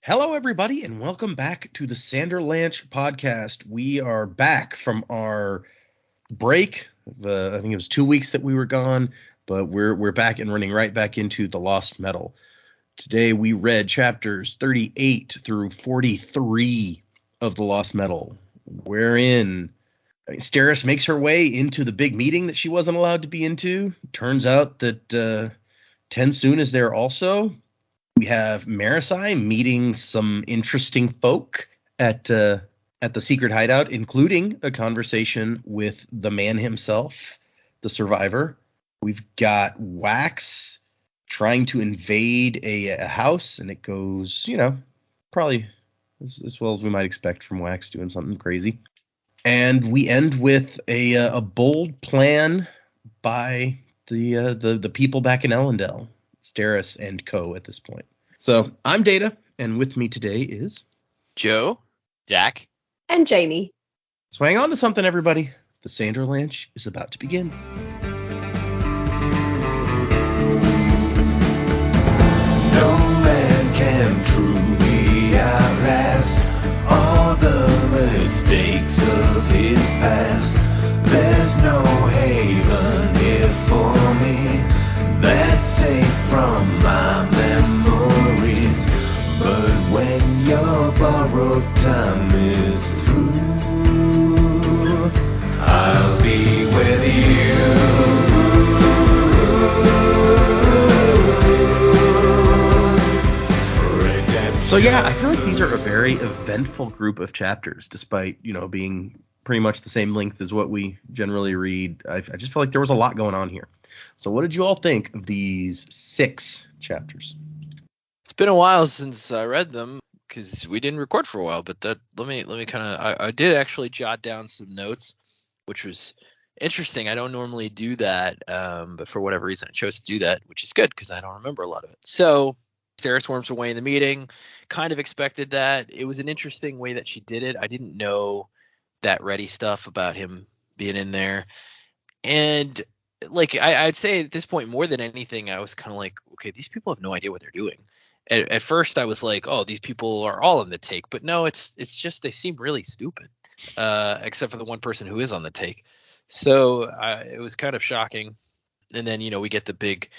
Hello, everybody, and welcome back to the Sanderlanche podcast. We are back from our break. I think it was 2 weeks that we were gone, but we're back and running right back into the Lost Metal. Today we read chapters 38 through 43 of the Lost Metal, wherein Steris makes her way into the big meeting that she wasn't allowed to be into. Turns out that Tensoon is there also. We have Marisai meeting some interesting folk at the secret hideout, including a conversation with the man himself, the survivor. We've got Wax trying to invade a house, and it goes, probably as well as we might expect from Wax doing something crazy. And we end with a bold plan by the people back in Elendel. Steris and co. at this point. So I'm Data, and with me today is Joe, Dak, and Jamie. So hang on to something, everybody. The Sanderlanche is about to begin. No man can truly outlast all the mistakes of his past. There's no haven here for me that's safe from my memories. But when your borrowed time is through, I'll be with you. So yeah, I feel like these are a very eventful group of chapters, despite, being pretty much the same length as what we generally read. I just feel like there was a lot going on here. So what did you all think of these 6 chapters? It's been a while since I read them because we didn't record for a while. But let me kind of I did actually jot down some notes, which was interesting. I don't normally do that, but for whatever reason I chose to do that, which is good because I don't remember a lot of it. So Steris worms away in the meeting. Kind of expected that. It was an interesting way that she did it. I didn't know that Ready stuff about him being in there, and like I'd say at this point more than anything, I was kind of like, okay, these people have no idea what they're doing. At first, I was like, oh, these people are all in the take, but no, it's just they seem really stupid, except for the one person who is on the take. So it was kind of shocking. And then we get the big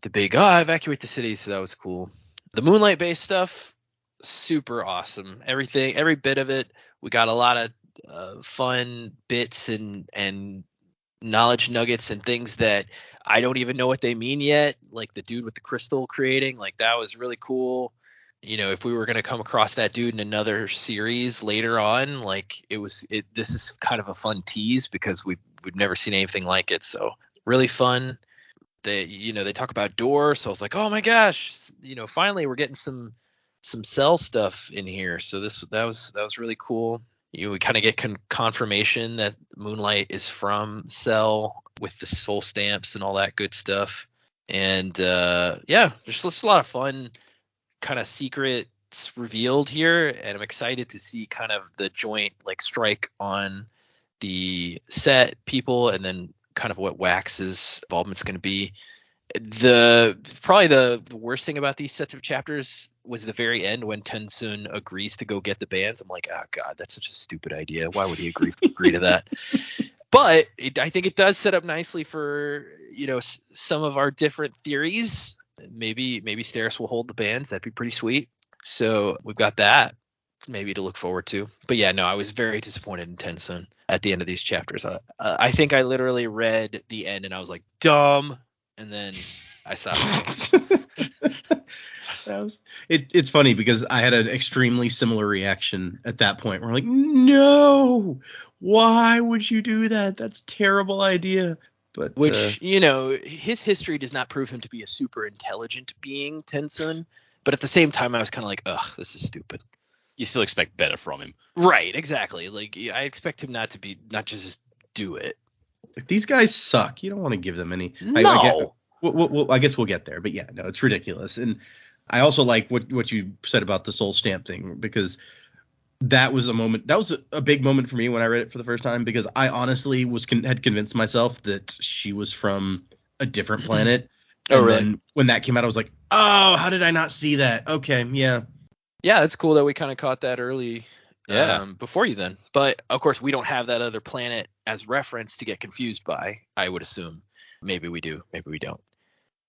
evacuate the city. So that was cool. The Moonlight based stuff, super awesome. Everything, every bit of it. We got a lot of fun bits and knowledge nuggets and things that I don't even know what they mean yet, like the dude with the crystal creating, like that was really cool. If we were going to come across that dude in another series later on, like this is kind of a fun tease because we've never seen anything like it. So really fun. They talk about Door, so I was like, oh my gosh, finally we're getting some Cell stuff in here. So that was really cool. We kind of get confirmation that Moonlight is from Cell with the soul stamps and all that good stuff. And there's just a lot of fun kind of secrets revealed here. And I'm excited to see kind of the joint like strike on the set people and then kind of what Wax's involvement's going to be. Probably the worst thing about these sets of chapters was the very end when Tensoon agrees to go get the bands. I'm like, oh god, that's such a stupid idea. Why would he agree to that? But I think it does set up nicely for some of our different theories. Maybe Steris will hold the bands. That'd be pretty sweet. So we've got that maybe to look forward to. But yeah, no, I was very disappointed in Tensoon at the end of these chapters. I think I literally read the end and I was like, dumb. And then I stopped. It's funny because I had an extremely similar reaction at that point. We're like, no, why would you do that? That's a terrible idea. But his history does not prove him to be a super intelligent being, Tensoon. But at the same time, I was kind of like, ugh, this is stupid. You still expect better from him. Right, exactly. Like I expect him not just do it. Like, these guys suck. You don't want to give them any. No. I guess we'll get there. But yeah, no, it's ridiculous. And I also like what you said about the soul stamp thing, because that was a moment. That was a big moment for me when I read it for the first time, because I honestly had convinced myself that she was from a different planet. Oh, and really? Then when that came out, I was like, oh, how did I not see that? Okay, yeah. Yeah, it's cool that we kind of caught that early. Yeah. Before you then. But of course, we don't have that other planet as reference to get confused by, I would assume. Maybe we do, maybe we don't.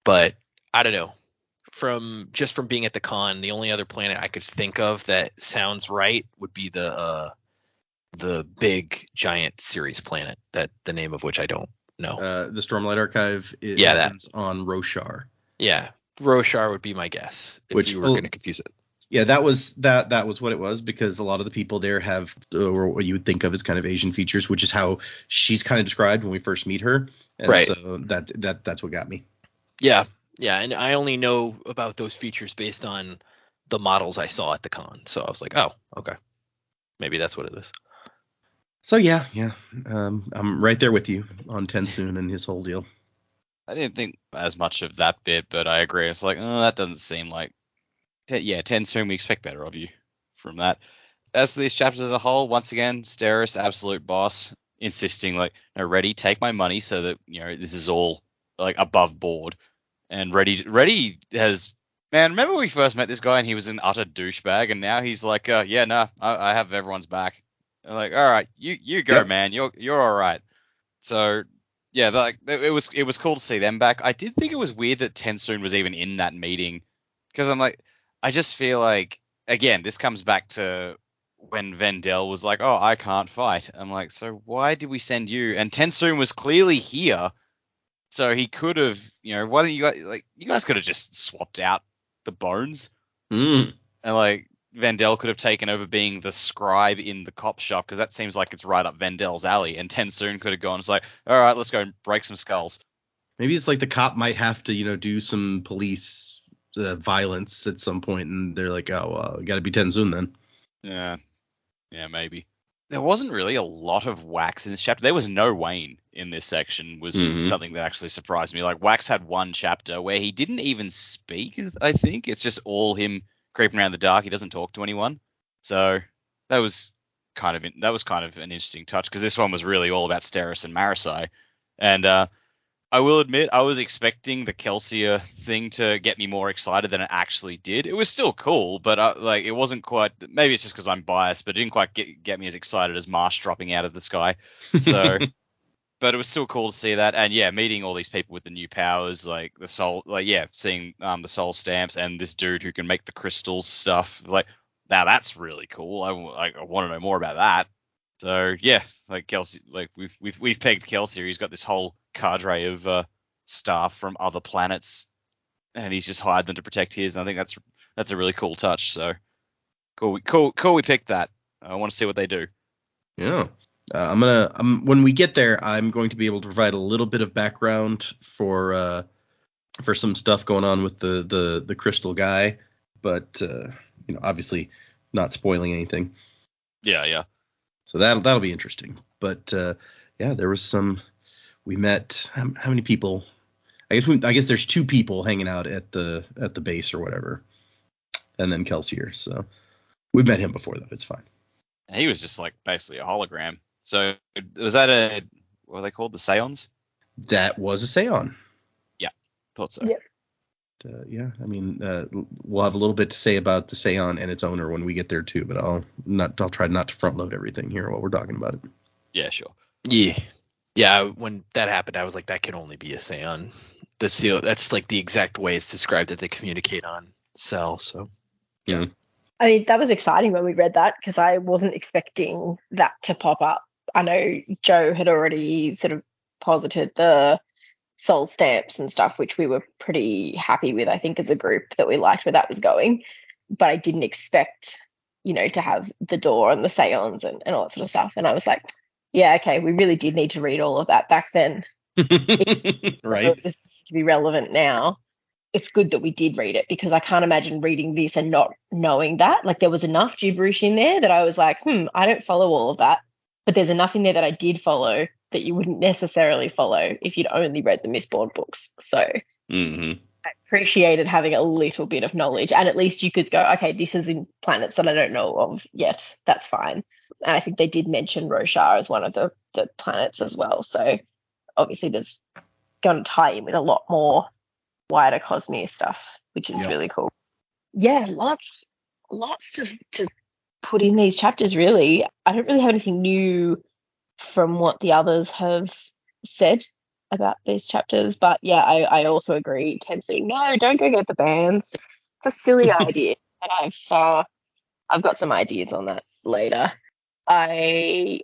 But I don't know. From being at the con, the only other planet I could think of that sounds right would be the big giant Ceres planet, that the name of which I don't know. The Stormlight Archive that. is on Roshar. Yeah, Roshar would be my guess if you were going to confuse it. Yeah, that was what it was, because a lot of the people there have what you would think of as kind of Asian features, which is how she's kind of described when we first meet her. And right. So that's what got me. Yeah, and I only know about those features based on the models I saw at the con. So I was like, oh, okay, maybe that's what it is. So yeah, I'm right there with you on Tensoon and his whole deal. I didn't think as much of that bit, but I agree. It's like, oh, that doesn't seem like. Yeah, Tensoon, we expect better of you from that. As for these chapters as a whole, once again, Steris, absolute boss, insisting like, no, Reddy, take my money so that this is all like above board. And Reddy has, man, remember when we first met this guy and he was an utter douchebag, and now he's like, I have everyone's back. I'm like, all right, you go, yep. Man, you're all right. So yeah, like it was cool to see them back. I did think it was weird that Tensoon was even in that meeting, because I'm like, I just feel like, again, this comes back to when Vendel was like, oh, I can't fight. I'm like, so why did we send you? And Tensoon was clearly here, so he could have, why don't you guys could have just swapped out the bones. And like, Vendel could have taken over being the scribe in the cop shop, because that seems like it's right up Vendel's alley. And Tensoon could have gone, it's like, all right, let's go and break some skulls. Maybe it's like the cop might have to, do some police violence at some point, and they're like, oh, got to be Tensoon then. Yeah, maybe. There wasn't really a lot of Wax in this chapter. There was no Wayne in this section, was something that actually surprised me. Like, Wax had one chapter where he didn't even speak, I think. It's just all him creeping around the dark. He doesn't talk to anyone. So that was kind of an interesting touch, because this one was really all about Steris and Marasai. And I will admit, I was expecting the Kelsier thing to get me more excited than it actually did. It was still cool, but it wasn't quite. Maybe it's just because I'm biased, but it didn't quite get me as excited as Marsh dropping out of the sky. So, but it was still cool to see that, and yeah, meeting all these people with the new powers, like the soul, seeing the soul stamps and this dude who can make the crystals stuff. Like, now that's really cool. I want to know more about that. So yeah, like Kelsier, like we've pegged Kelsier. He's got this whole cadre of staff from other planets, and he's just hired them to protect his. And I think that's a really cool touch. So cool. We picked that. I want to see what they do. Yeah, when we get there, I'm going to be able to provide a little bit of background for some stuff going on with the crystal guy, but obviously not spoiling anything. Yeah. So that'll be interesting. But there was some. We met how many people? I guess there's two people hanging out at the base or whatever, and then Kelsier. So we've met him before, though. It's fine. And he was just like basically a hologram. So was that what are they called? The Seons? That was a Seon. Yeah, thought so. Yep. I mean, we'll have a little bit to say about the Seon and its owner when we get there too, but I'll try not to front load everything here while we're talking about it. Yeah, sure. Yeah. When that happened, I was like, that can only be a Seon. That's like the exact way it's described that they communicate on Cell. So yeah. I mean, that was exciting when we read that, because I wasn't expecting that to pop up. I know Joe had already sort of posited the soul stamps and stuff, which we were pretty happy with, I think, as a group, that we liked where that was going. But I didn't expect, to have the door and the Seons and all that sort of stuff. And I was like, yeah, okay, we really did need to read all of that back then. Right. It's to be relevant now. It's good that we did read it, because I can't imagine reading this and not knowing that. Like, there was enough gibberish in there that I was like, I don't follow all of that. But there's enough in there that I did follow that you wouldn't necessarily follow if you'd only read the Mistborn books. So I appreciated having a little bit of knowledge, and at least you could go, okay, this is in planets that I don't know of yet. That's fine. And I think they did mention Roshar as one of the planets as well. So obviously there's going to tie in with a lot more wider Cosmere stuff, which is really cool. Yeah, lots lots to put in these chapters, really. I don't really have anything new from what the others have said about these chapters, but yeah, I also agree. Tensu, no, don't go get the bands. It's a silly idea, and I've got some ideas on that later. I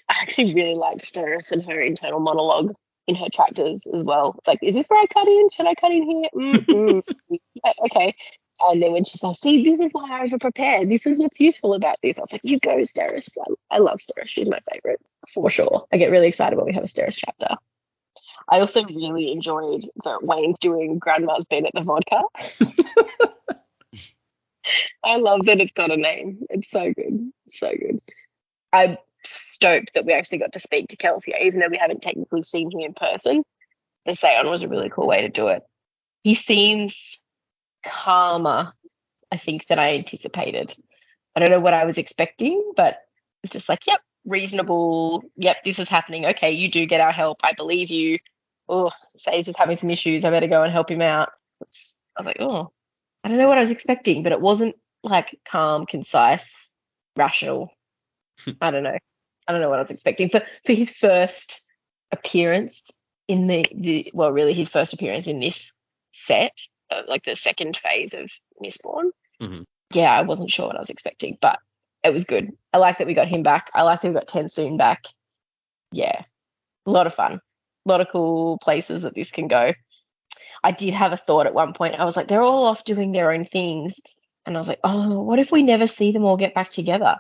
actually really liked Steris and her internal monologue in her chapters as well. It's like, is this where I cut in? Should I cut in here? Yeah, okay. And then when she's like, see, this is why I over prepared. This is what's useful about this. I was like, you go, Steris. I love Steris. She's my favorite, for sure. I get really excited when we have a Steris chapter. I also really enjoyed that Wayne's doing Grandma's been at the vodka. I love that it's got a name. It's so good. So good. I'm stoked that we actually got to speak to Kelsey, even though we haven't technically seen him in person. The Seon was a really cool way to do it. He seems calmer, I think, than I anticipated. I don't know what I was expecting, but it's just like, yep, reasonable. Yep, this is happening. Okay, you do get our help. I believe you. Oh, Say's is having some issues. I better go and help him out. I was like, oh, I don't know what I was expecting, but it wasn't like calm, concise, rational. I don't know. I don't know what I was expecting. For his first appearance in really his first appearance in this set, like the second phase of Mistborn. Mm-hmm. Yeah, I wasn't sure what I was expecting, but it was good. I like that we got him back. I like that we got Tensoon back. Yeah, a lot of fun. A lot of cool places that this can go. I did have a thought at one point. I was like, they're all off doing their own things. And I was like, oh, what if we never see them all get back together?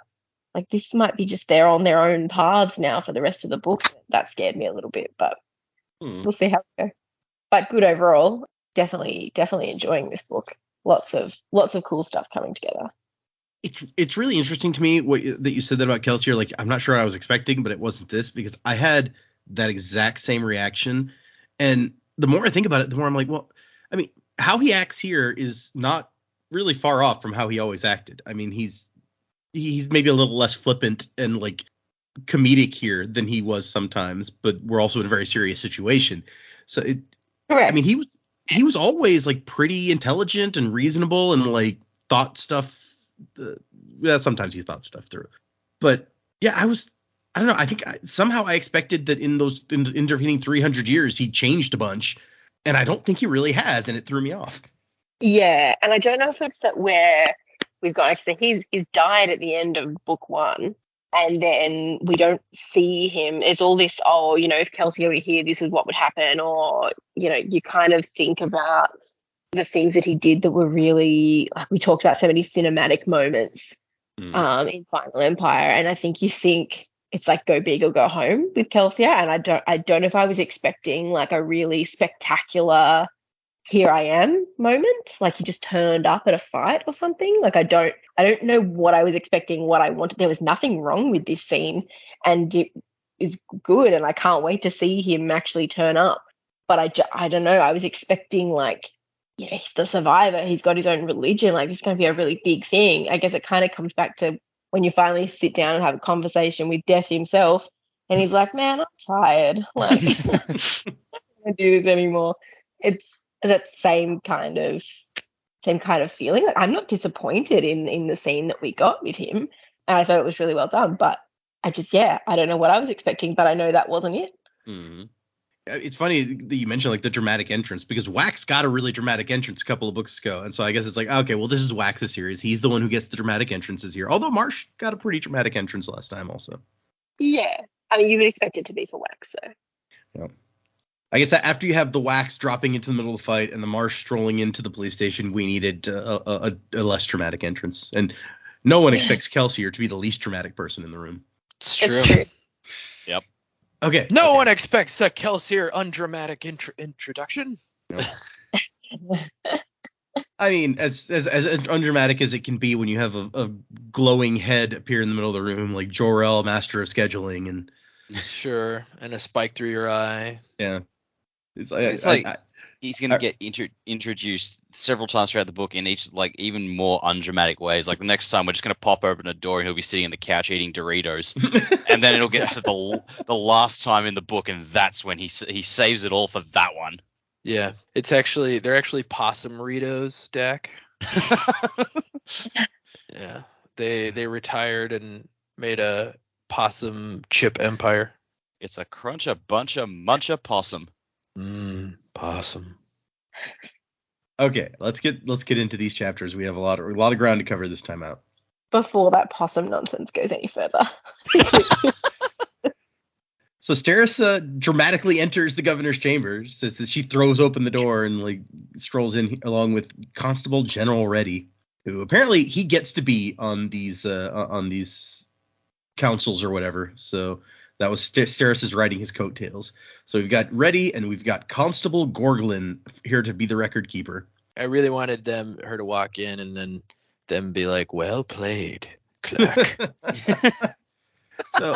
Like, this might be just they're on their own paths now for the rest of the book. That scared me a little bit, but we'll see how it goes. But good overall. Definitely enjoying this book. Lots of cool stuff coming together. It's really interesting to me that you said that about Kelsier. Like, I'm not sure what I was expecting, but it wasn't this, because I had that exact same reaction. And the more I think about it, the more I'm like, well, I mean, how he acts here is not really far off from how he always acted. I mean, he's maybe a little less flippant and like comedic here than he was sometimes, but we're also in a very serious situation. So correct. I mean, he was always like pretty intelligent and reasonable and like thought stuff. Sometimes he thought stuff through, but yeah, I don't know. I think somehow I expected that in the intervening 300 years he changed a bunch, and I don't think he really has, and it threw me off. Yeah, and I don't know if it's that where we've got. So he's died at the end of book one, and then we don't see him. It's all this. Oh, if Kelsey were here, this is what would happen, or you kind of think about the things that he did that were really, like, we talked about so many cinematic moments in Final Empire, and I think you think it's like go big or go home with Kelsier, and I don't know if I was expecting like a really spectacular here I am moment, like he just turned up at a fight or something. Like I don't know what I was expecting, what I wanted. There was nothing wrong with this scene, and it is good, and I can't wait to see him actually turn up. But I don't know. I was expecting like, yeah, he's the survivor. He's got his own religion. Like it's going to be a really big thing. I guess it kind of comes back to when you finally sit down and have a conversation with Death himself, and he's like, "Man, I'm tired. Like, I don't want to do this anymore." It's that same kind of feeling. Like, I'm not disappointed in the scene that we got with him, and I thought it was really well done. But I don't know what I was expecting, but I know that wasn't it. Mm-hmm. It's funny that you mentioned like the dramatic entrance, because Wax got a really dramatic entrance a couple of books ago, and so I guess it's like, okay, well, this is Wax's series. He's the one who gets the dramatic entrances here. Although Marsh got a pretty dramatic entrance last time also. Yeah, I mean, you would expect it to be for Wax, so. Yeah. I guess after you have the Wax dropping into the middle of the fight and the Marsh strolling into the police station, we needed a less dramatic entrance, and no one expects Kelsier to be the least dramatic person in the room. It's true. Yep. Okay. No one expects a Kelsier undramatic introduction. No. I mean, as undramatic as it can be when you have a glowing head appear in the middle of the room, like Jor-El, Master of Scheduling, and sure, and a spike through your eye. Yeah, it's like he's going to get introduced several times throughout the book in each, like, even more undramatic ways. Like the next time we're just going to pop open a door and he'll be sitting on the couch eating Doritos, and then it'll get to the last time in the book, and that's when he saves it all for that one. Yeah, they're actually possum Ritos, Dak. Yeah, they retired and made a possum chip empire. It's a crunch, a bunch, a munch, a possum. Possum. Okay, let's get into these chapters. We have a lot of ground to cover this time out. Before that possum nonsense goes any further. So Steris dramatically enters the governor's chamber, says that she throws open the door and like strolls in along with Constable General Reddy, who apparently he gets to be on these councils or whatever. So that was Steris is riding his coattails. So we've got Reddy and we've got Constable Gorglin here to be the record keeper. I really wanted her to walk in and then them be like, "Well played, Clark." So,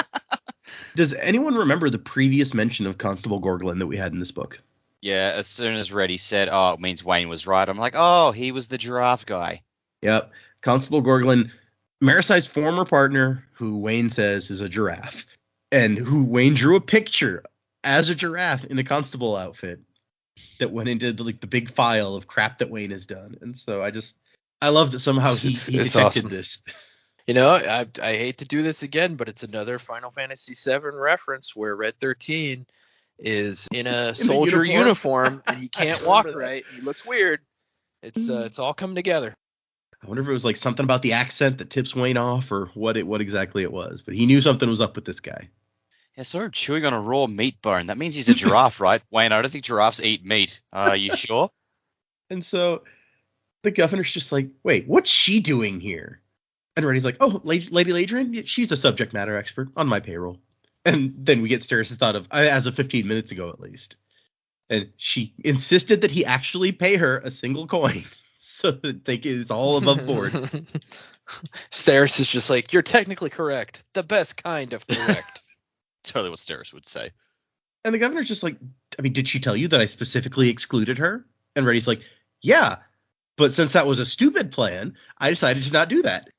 does anyone remember the previous mention of Constable Gorglin that we had in this book? Yeah, as soon as Reddy said, "Oh, it means Wayne was right," I'm like, "Oh, he was the giraffe guy." Yep, Constable Gorglin, Marisai's former partner, who Wayne says is a giraffe, and who Wayne drew a picture as a giraffe in a constable outfit that went into the big file of crap that Wayne has done. And so I love that somehow he detected awesome. this. You know, I hate to do this again, but it's another Final Fantasy VII reference where Red 13 is in a soldier uniform and he can't walk right. He looks weird. It's all come together. I wonder if it was like something about the accent that tips Wayne off, or what exactly it was. But he knew something was up with this guy. Yeah, sort of chewing on a raw meat bone. That means he's a giraffe, right? Wayne, I don't think giraffes eat meat. Are you sure? And so the governor's just like, wait, what's she doing here? And Reddy's like, oh, Lady Ladrian, she's a subject matter expert on my payroll. And then we get Steris' thought of, as of 15 minutes ago at least. And she insisted that he actually pay her a single coin so that it's all above board. Steris is just like, you're technically correct. The best kind of correct. Totally what Steris would say. And the governor's just like, I mean, did she tell you that I specifically excluded her? And Reddy's like, yeah, but since that was a stupid plan, I decided to not do that.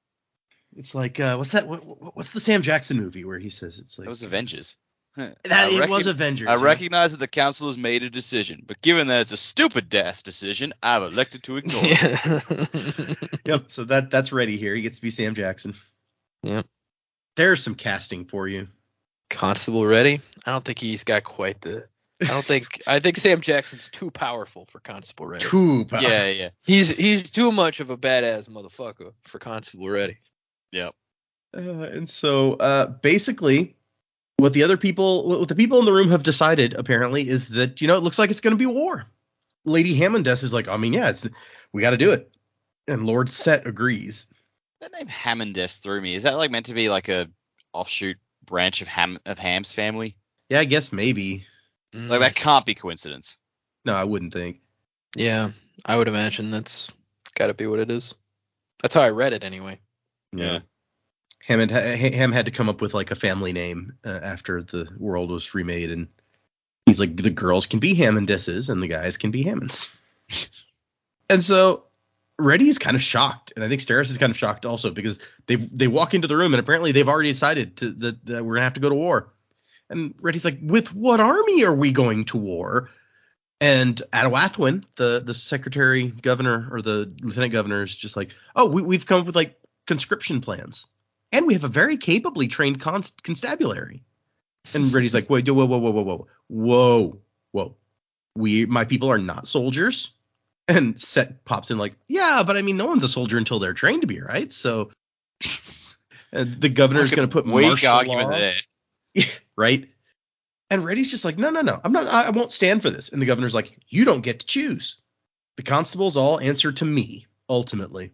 It's like, what's that? What's the Sam Jackson movie where he says it's like... It was Avengers. It was Avengers. I recognize that the council has made a decision, but given that it's a stupid-ass decision, I've elected to ignore it. Yep, so that's Reddy here. He gets to be Sam Jackson. Yep. There's some casting for you. Constable Reddy? I don't think he's got quite the... I think Sam Jackson's too powerful for Constable Reddy. Too powerful. Yeah. He's too much of a badass motherfucker for Constable Reddy. Yep. And so basically what the people in the room have decided apparently is that, it looks like it's going to be war. Lady Hammondess is like, I mean, yeah, we got to do it. And Lord Set agrees. That name Hammondess threw me. Is that like meant to be like a offshoot branch of Ham's family? Yeah, I guess maybe. Like that can't be coincidence. No, I wouldn't think. Yeah, I would imagine that's got to be what it is. That's how I read it anyway. Yeah. Ham had to come up with like a family name after the world was remade, and he's like, the girls can be Hammondesses and the guys can be Hammonds. And so Reddy is kind of shocked, and I think Steris is kind of shocked also, because they walk into the room and apparently they've already decided that we're gonna have to go to war. And Reddy's like, with what army are we going to war? And Adawathwin, the secretary governor or the lieutenant governor, is just like, oh, we've come up with like conscription plans, and we have a very capably trained constabulary. And Reddy's like, wait, whoa. My people are not soldiers. And Set pops in like, yeah, but I mean, no one's a soldier until they're trained to be, right? So and the governor's going to put martial argument law. there. Right? And Reddy's just like, no, I won't stand for this. And the governor's like, you don't get to choose. The constables all answer to me, ultimately.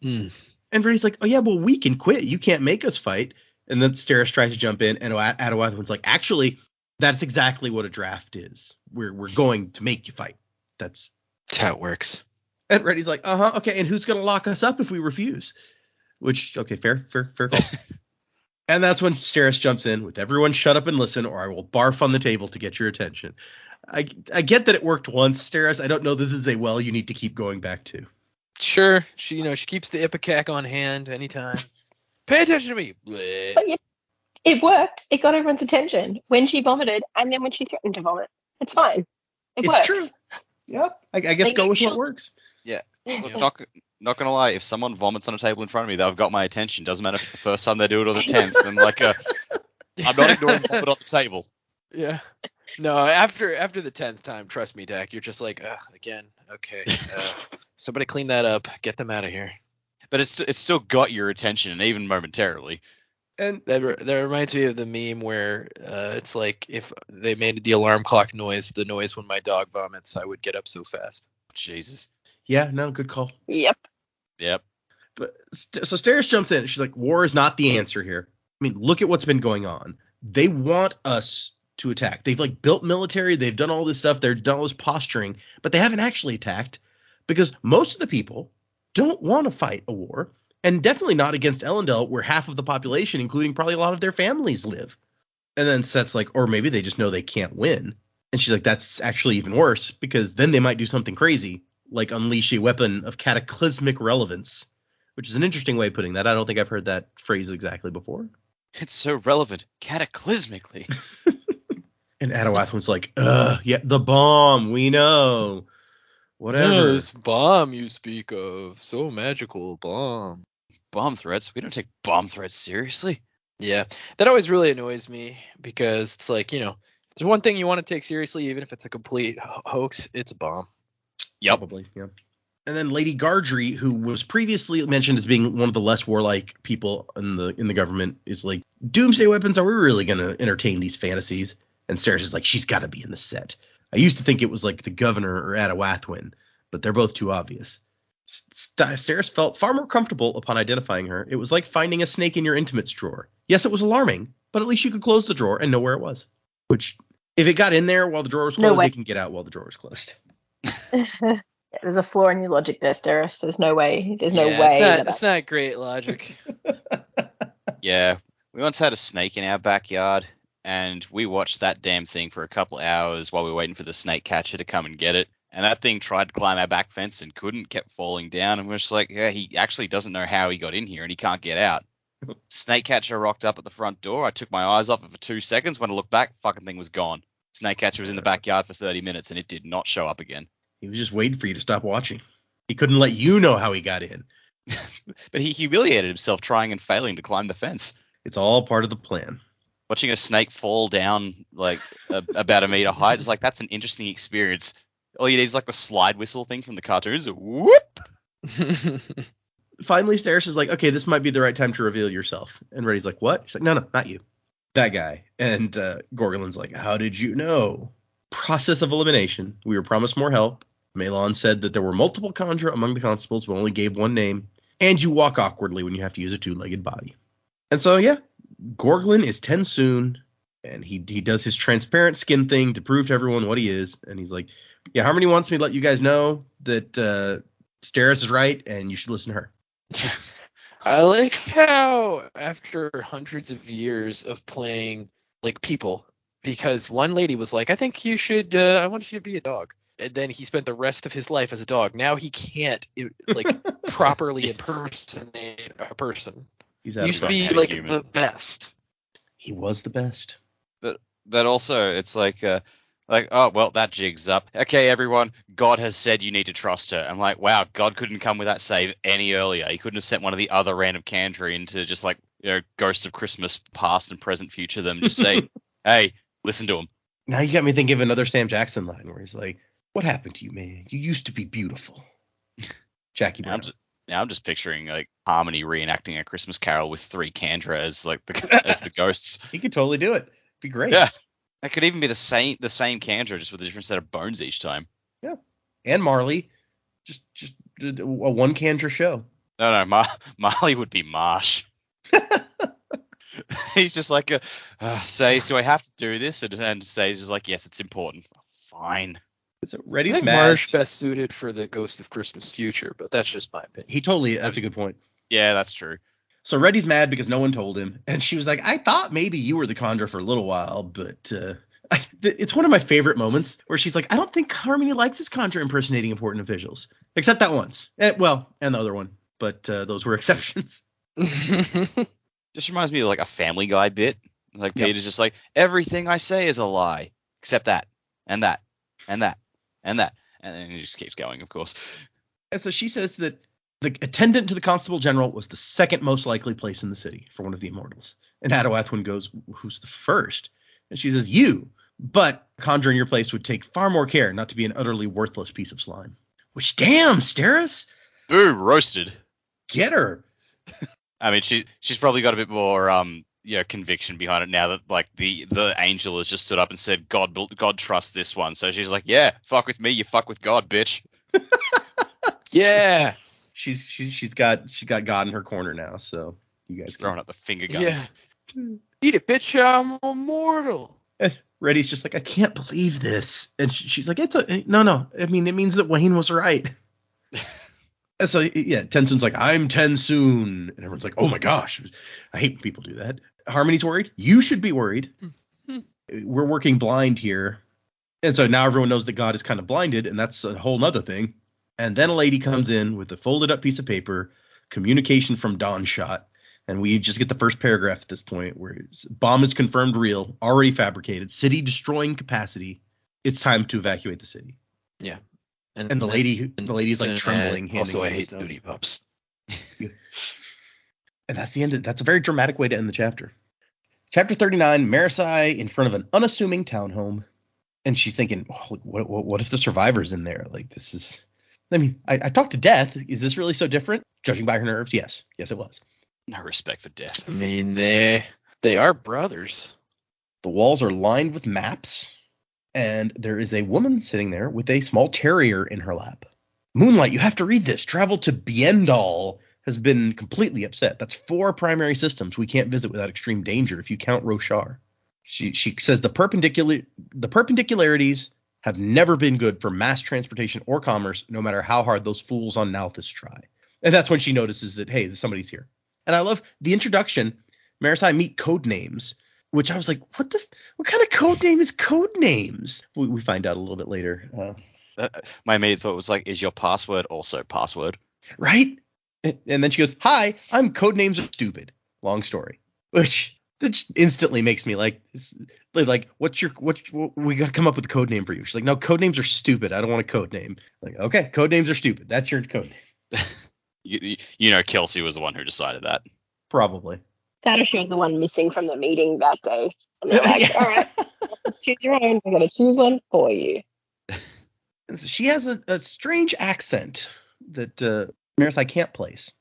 And Reddy's like, oh yeah, well, we can quit. You can't make us fight. And then Steris tries to jump in, and Adawathwin's like, actually, that's exactly what a draft is. We're going to make you fight. That's how it works. And Reddy's like, okay, and who's going to lock us up if we refuse? Which, okay, fair call. And that's when Steris jumps in with, everyone shut up and listen, or I will barf on the table to get your attention. I get that it worked once, Steris. I don't know this is a well you need to keep going back to. Sure, she keeps the ipecac on hand anytime. Pay attention to me. Bleh. But it worked. It got everyone's attention when she vomited, and then when she threatened to vomit. It's fine. It works. True. Yep. I guess go with what works. Yeah. Look, not gonna lie, if someone vomits on a table in front of me, they've got my attention. Doesn't matter if it's the first time they do it or the 10th. I'm like, I'm not ignoring vomit on the table. Yeah. No, after the 10th time, trust me, Dak, you're just like, ugh, again. Okay. Somebody clean that up. Get them out of here. But it's still got your attention, and even momentarily. And That reminds me of the meme where it's like if they made the alarm clock noise, the noise when my dog vomits, I would get up so fast. Jesus. yeah, no, good call. Yep. Yep. But so Steris jumps in. She's like, war is not the answer here. I mean, look at what's been going on. They want us to attack. They've like built military. They've done all this stuff. They've done all this posturing, but they haven't actually attacked because most of the people don't want to fight a war, and definitely not against Elendel, where half of the population, including probably a lot of their families, live. And then Set's like, or maybe they just know they can't win. And she's like, that's actually even worse because then they might do something crazy, like unleash a weapon of cataclysmic relevance, which is an interesting way of putting that. I don't think I've heard that phrase exactly before. It's so relevant, cataclysmically. And Adawathwin's like, yeah, the bomb, we know. Whatever. This bomb you speak of, so magical bomb. Bomb threats? We don't take bomb threats seriously. Yeah, that always really annoys me because it's like, if there's one thing you want to take seriously, even if it's a complete hoax, it's a bomb. Yep. Probably, yeah. And then Lady Gardry, who was previously mentioned as being one of the less warlike people in the government, is like, doomsday weapons, are we really going to entertain these fantasies? And Steris is like, she's got to be in the set. I used to think it was like the governor or Adawathwin, but they're both too obvious. Steris felt far more comfortable upon identifying her. It was like finding a snake in your intimates drawer. Yes, it was alarming, but at least you could close the drawer and know where it was. Which, if it got in there while the drawer was closed, it can get out while the drawer was closed. There's a flaw in your logic there, Steris. There's no way. It's not great logic. Yeah, we once had a snake in our backyard, and we watched that damn thing for a couple hours while we were waiting for the snake catcher to come and get it. And that thing tried to climb our back fence and couldn't, kept falling down. And we're just like, yeah, he actually doesn't know how he got in here and he can't get out. Snake catcher rocked up at the front door. I took my eyes off it for 2 seconds. When I looked back, fucking thing was gone. Snake catcher was in the backyard for 30 minutes and it did not show up again. He was just waiting for you to stop watching. He couldn't let you know how he got in. But he humiliated himself trying and failing to climb the fence. It's all part of the plan. Watching a snake fall down like about a meter height is like, that's an interesting experience. All you need is like the slide whistle thing from the cartoons. Whoop! Finally, Steris is like, okay, this might be the right time to reveal yourself. And Reddy's like, what? She's like, no, not you. That guy. And Gorgolin's like, how did you know? Process of elimination. We were promised more help. Malon said that there were multiple Kandra among the constables, but only gave one name. And you walk awkwardly when you have to use a two-legged body. And so, yeah, Gorglin is 10 soon. And he does his transparent skin thing to prove to everyone what he is. And he's like, yeah, Harmony wants me to let you guys know that Steris is right, and you should listen to her. I like how after hundreds of years of playing like people, because one lady was like, I think you should, I want you to be a dog. And then he spent the rest of his life as a dog. Now he can't properly impersonate a person. He's He used to be like the best. He was the best. But also, it's like, oh, well, that jig's up. Okay, everyone, God has said you need to trust her. I'm like, wow, God couldn't come with that save any earlier. He couldn't have sent one of the other random Kandra in to just Ghost of Christmas, past and present, future them. Just say, hey, listen to him. Now you got me thinking of another Sam Jackson line where he's like, what happened to you, man? You used to be beautiful. Jackie Brown. I'm just picturing like Harmony reenacting a Christmas Carol with 3 Kandra as like as the ghosts. He could totally do it. Be great. Yeah. It could even be the same Kandra, just with a different set of bones each time. Yeah. And Marley. Just a one Kandra show. No, Marley would be Marsh. He's just like, says, do I have to do this? And says is like, yes, it's important. Fine. So I Reddy's think mad. Marsh best suited for the Ghost of Christmas Future, but that's just my opinion. That's a good point. Yeah, that's true. So Reddy's mad because no one told him. And she was like, I thought maybe you were the Kandra for a little while, but it's one of my favorite moments where she's like, I don't think Harmony likes his Kandra impersonating important officials. Except that once. And the other one. But those were exceptions. Just reminds me of like a Family Guy bit. Like Peter's just like, everything I say is a lie, except that, and that, and that, and that. And then he just keeps going, of course. And so she says that The attendant to the constable general was the second most likely place in the city for one of the immortals. And Adawathuin goes, who's the first? And she says, you. But conjuring your place would take far more care not to be an utterly worthless piece of slime. Which, damn, Steris. Boo, roasted. Get her. I mean, she's probably got a bit more conviction behind it now that like the angel has just stood up and said, God trust this one. So she's like, yeah, fuck with me, you fuck with God, bitch. Yeah. She's got God in her corner now, so you guys throwing up the finger guns. Yeah. Eat it, bitch, I'm immortal. And Reddy's just like, I can't believe this. And she's like, no. I mean, it means that Wayne was right. And so, yeah, Tensoon's like, I'm Tensoon. And everyone's like, oh my gosh. I hate when people do that. Harmony's worried. You should be worried. We're working blind here. And so now everyone knows that God is kind of blinded, and that's a whole nother thing. And then a lady comes in with a folded up piece of paper, communication from Dawn Shot. And we just get the first paragraph at this point where bomb is confirmed real, already fabricated, city destroying capacity. It's time to evacuate the city. Yeah. And the lady's like trembling. Also, I hate Duty Pups. And that's the end. That's a very dramatic way to end the chapter. Chapter 39, Marasai in front of an unassuming townhome. And she's thinking, oh, what if the survivor's in there? Like, this is... I mean, I talked to Death. Is this really so different? Judging by her nerves, yes. Yes, it was. No respect for Death. I mean, they are brothers. The walls are lined with maps, and there is a woman sitting there with a small terrier in her lap. Moonlight, you have to read this. Travel to Biendal has been completely upset. That's 4 primary systems we can't visit without extreme danger if you count Roshar. She says the perpendicularities have never been good for mass transportation or commerce, no matter how hard those fools on Nalthis try. And that's when she notices that, hey, somebody's here. And I love the introduction. Marasai meet code names, which I was like, what kind of code name is code names? We find out a little bit later. My immediate thought was like, is your password also password? Right? And then she goes, hi, I'm code names are stupid. Long story. Which that just instantly makes me like we got to come up with a code name for you. She's like, no, code names are stupid. I don't want a code name. Like, okay, code names are stupid. That's your code name. You know, Kelsey was the one who decided that. Probably. That she was the one missing from the meeting that day. And they're like, all right, choose your own. We're going to choose one for you. She has a strange accent that Marasai can't place.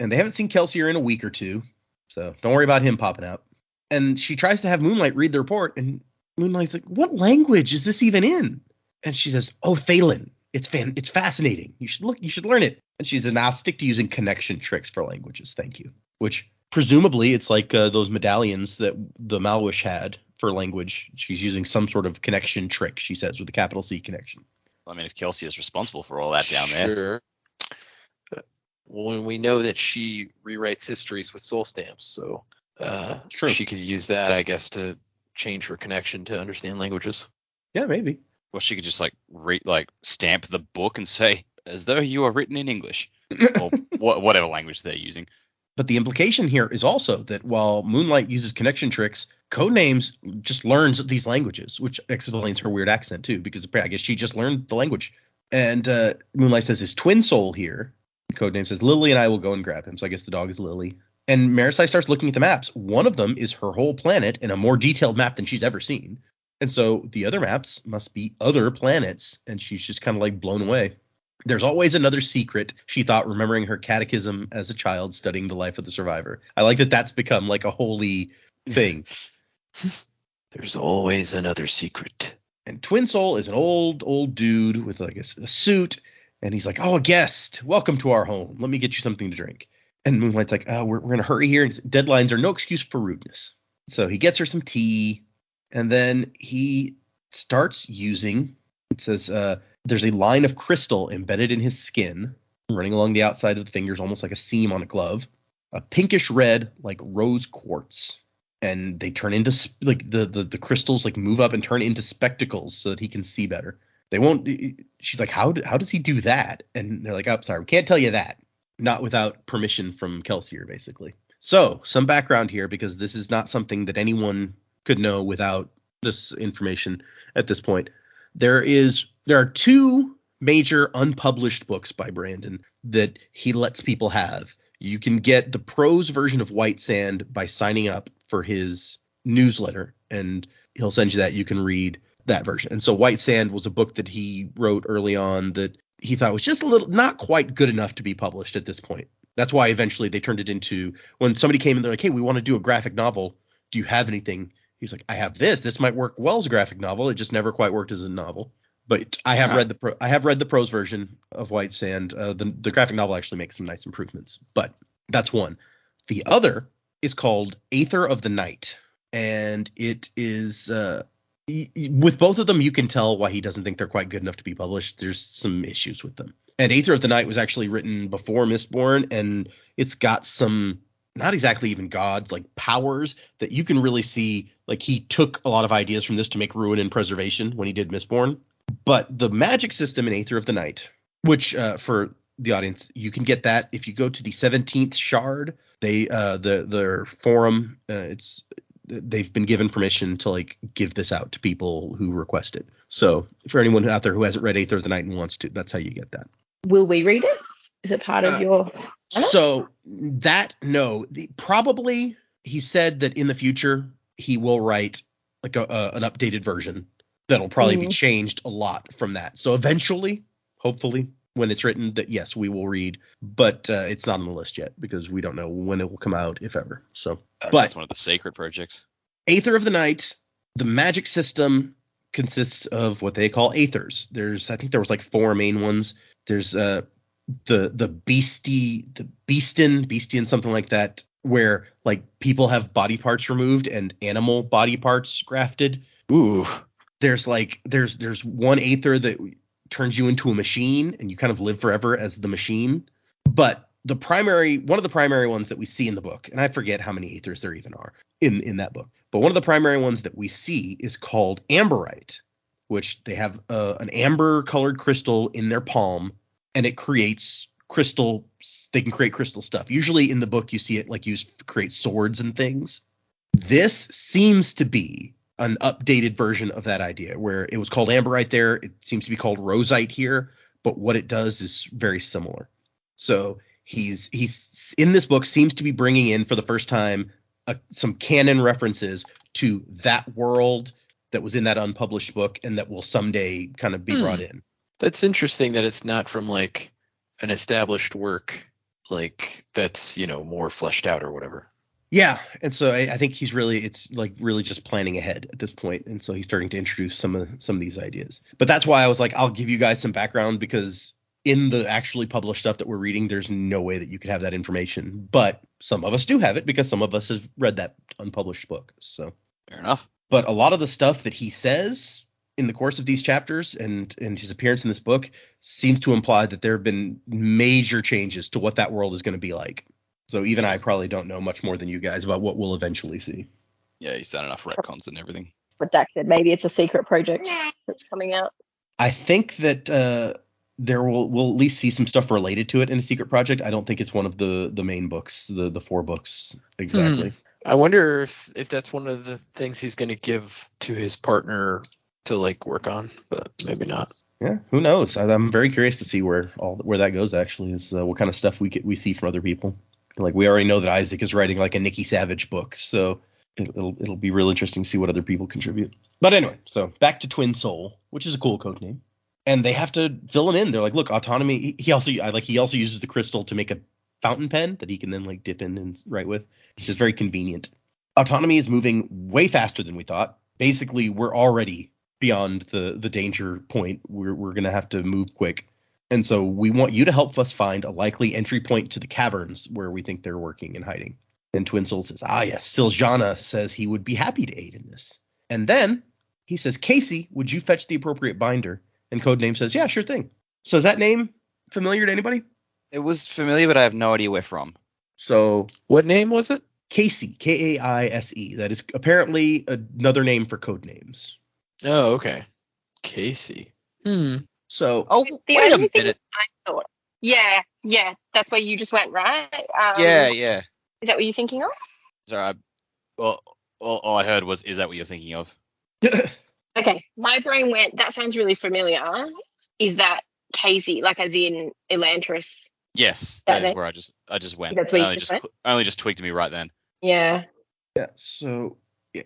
And they haven't seen Kelsey in a week or two. So don't worry about him popping out. And she tries to have Moonlight read the report. And Moonlight's like, what language is this even in? And she says, oh, Thalen. It's fascinating. You should learn it. And she says, I'll stick to using connection tricks for languages. Thank you. Which presumably it's like those medallions that the Malwish had for language. She's using some sort of connection trick, she says, with a capital C connection. I mean, if Kelsey is responsible for all that down there. Sure. When we know that she rewrites histories with soul stamps, so she could use that, I guess, to change her connection to understand languages. Yeah, maybe. Well, she could just stamp the book and say, as though you are written in English, or whatever language they're using. But the implication here is also that while Moonlight uses connection tricks, Codenames just learns these languages, which explains her weird accent too, because I guess she just learned the language. And Moonlight says his twin soul here. Codename says Lily and I will go and grab him. So I guess the dog is Lily. And Marasai starts looking at the maps. One of them is her whole planet in a more detailed map than she's ever seen. And so the other maps must be other planets. And she's just kind of like blown away. There's always another secret, she thought, remembering her catechism as a child studying the life of the survivor. I like that that's become like a holy thing. There's always another secret. And Twin Soul is an old dude with like a suit. And he's like, oh, a guest. Welcome to our home. Let me get you something to drink. And Moonlight's like, we're going to hurry here. And deadlines are no excuse for rudeness. So he gets her some tea. And then he starts using, it says, there's a line of crystal embedded in his skin, running along the outside of the fingers, almost like a seam on a glove. A pinkish red, like rose quartz. And they turn into, like, the crystals, like, move up and turn into spectacles so that he can see better. They won't. She's like, how does he do that? And they're like, oh, sorry, we can't tell you that. Not without permission from Kelsier, basically. So some background here, because this is not something that anyone could know without this information at this point. There are 2 major unpublished books by Brandon that he lets people have. You can get the prose version of White Sand by signing up for his newsletter, and he'll send you that. You can read that version. And so White Sand was a book that he wrote early on that he thought was just a little not quite good enough to be published at this point. That's why eventually they turned it into, when somebody came in, they're like, hey, we want to do a graphic novel. Do you have anything? He's like, I have this. This might work well as a graphic novel. It just never quite worked as a novel. But I have read the prose version of White Sand. The graphic novel actually makes some nice improvements. But that's one. The other is called Aether of the Night, and it is with both of them you can tell why he doesn't think they're quite good enough to be published. There's some issues with them. And Aether of the Night was actually written before Mistborn, and it's got some not exactly even gods, like powers that you can really see. Like he took a lot of ideas from this to make Ruin and Preservation when he did Mistborn. But the magic system in Aether of the Night, which for the audience, you can get that if you go to the 17th Shard. They their forum, they've been given permission to like give this out to people who request it. So for anyone out there who hasn't read Aether of the Night and wants to, that's how you get that. Will we read it? Is it part of your? So that probably he said that in the future he will write like an updated version that'll probably be changed a lot from that. So eventually, hopefully, when it's written, that yes, we will read, but it's not on the list yet because we don't know when it will come out, if ever. So, but that's one of the sacred projects. Aether of the Night, the magic system consists of what they call Aethers. I think there was like 4 main ones. There's the Beastin, something like that, where like people have body parts removed and animal body parts grafted. Ooh. There's one Aether that turns you into a machine and you kind of live forever as the machine. But one of the primary ones that we see in the book, and I forget how many Aethers there even are in that book, but one of the primary ones that we see is called Amberite, which they have an amber colored crystal in their palm, and it creates crystal. They can create crystal stuff. Usually in the book you see it like used to create swords and things. This seems to be an updated version of that idea, where it was called Amberite there. It seems to be called Rosite here, but what it does is very similar. So he's in this book seems to be bringing in for the first time some canon references to that world that was in that unpublished book and that will someday kind of be brought in. That's interesting that it's not from like an established work like that's, more fleshed out or whatever. Yeah, and so I think it's really just planning ahead at this point, and so he's starting to introduce some of these ideas. But that's why I was like, I'll give you guys some background, because in the actually published stuff that we're reading, there's no way that you could have that information. But some of us do have it because some of us have read that unpublished book. So fair enough. But a lot of the stuff that he says in the course of these chapters and his appearance in this book seems to imply that there have been major changes to what that world is going to be like. So even I probably don't know much more than you guys about what we'll eventually see. Yeah, he's done enough retcons and everything. Redacted. Maybe it's a secret project that's coming out. I think that we'll at least see some stuff related to it in a secret project. I don't think it's one of the main books, the 4 books exactly. I wonder if that's one of the things he's going to give to his partner to like work on, but maybe not. Yeah, who knows? I'm very curious to see where that goes. Actually, is what kind of stuff we see from other people. Like we already know that Isaac is writing like a Nikki Savage book, so it'll be real interesting to see what other people contribute. But anyway, so back to Twin Soul, which is a cool code name, and they have to fill him in. They're like, look, Autonomy. He also uses the crystal to make a fountain pen that he can then like dip in and write with, which is very convenient. Autonomy is moving way faster than we thought. Basically, we're already beyond the danger point. We're gonna have to move quick. And so we want you to help us find a likely entry point to the caverns where we think they're working and hiding. And Twin Soul says, yes. Siljana says he would be happy to aid in this. And then he says, Casey, would you fetch the appropriate binder? And Codename says, yeah, sure thing. So is that name familiar to anybody? It was familiar, but I have no idea where from. So what name was it? Casey, Kaise. That is apparently another name for Codenames. Oh, okay. Casey. So, wait a minute. I thought, yeah, that's where you just went, right? Yeah. Is that what you're thinking of? Sorry, all I heard was, is that what you're thinking of? Okay, my brain went, that sounds really familiar. Is that Casey, like as in Elantris. Yes, That that is name? where I just went. That's where you Only just just went? only just twigged to me right then. Yeah. Yeah, so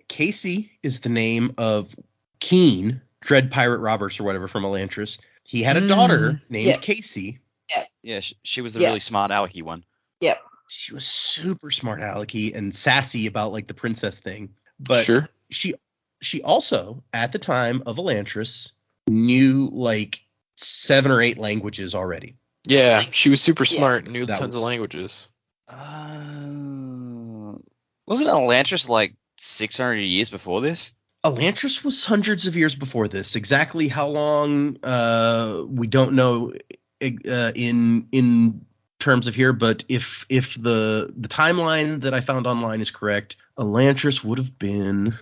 Casey is the name of Keen, Dread Pirate Roberts or whatever from Elantris. He had a daughter named Yeah. Casey. Yeah, she was the Yeah. really smart alecky one. Yep. She was super smart alecky and sassy about like the princess thing. But Sure. she also, at the time of Elantris, knew like 7 or 8 languages already. Yeah, she was super Yeah. smart and knew That tons of was- languages. Wasn't Elantris like 600 years before this? Elantris was hundreds of years before this. Exactly how long, we don't know in terms of here, but if the timeline that I found online is correct, Elantris would have been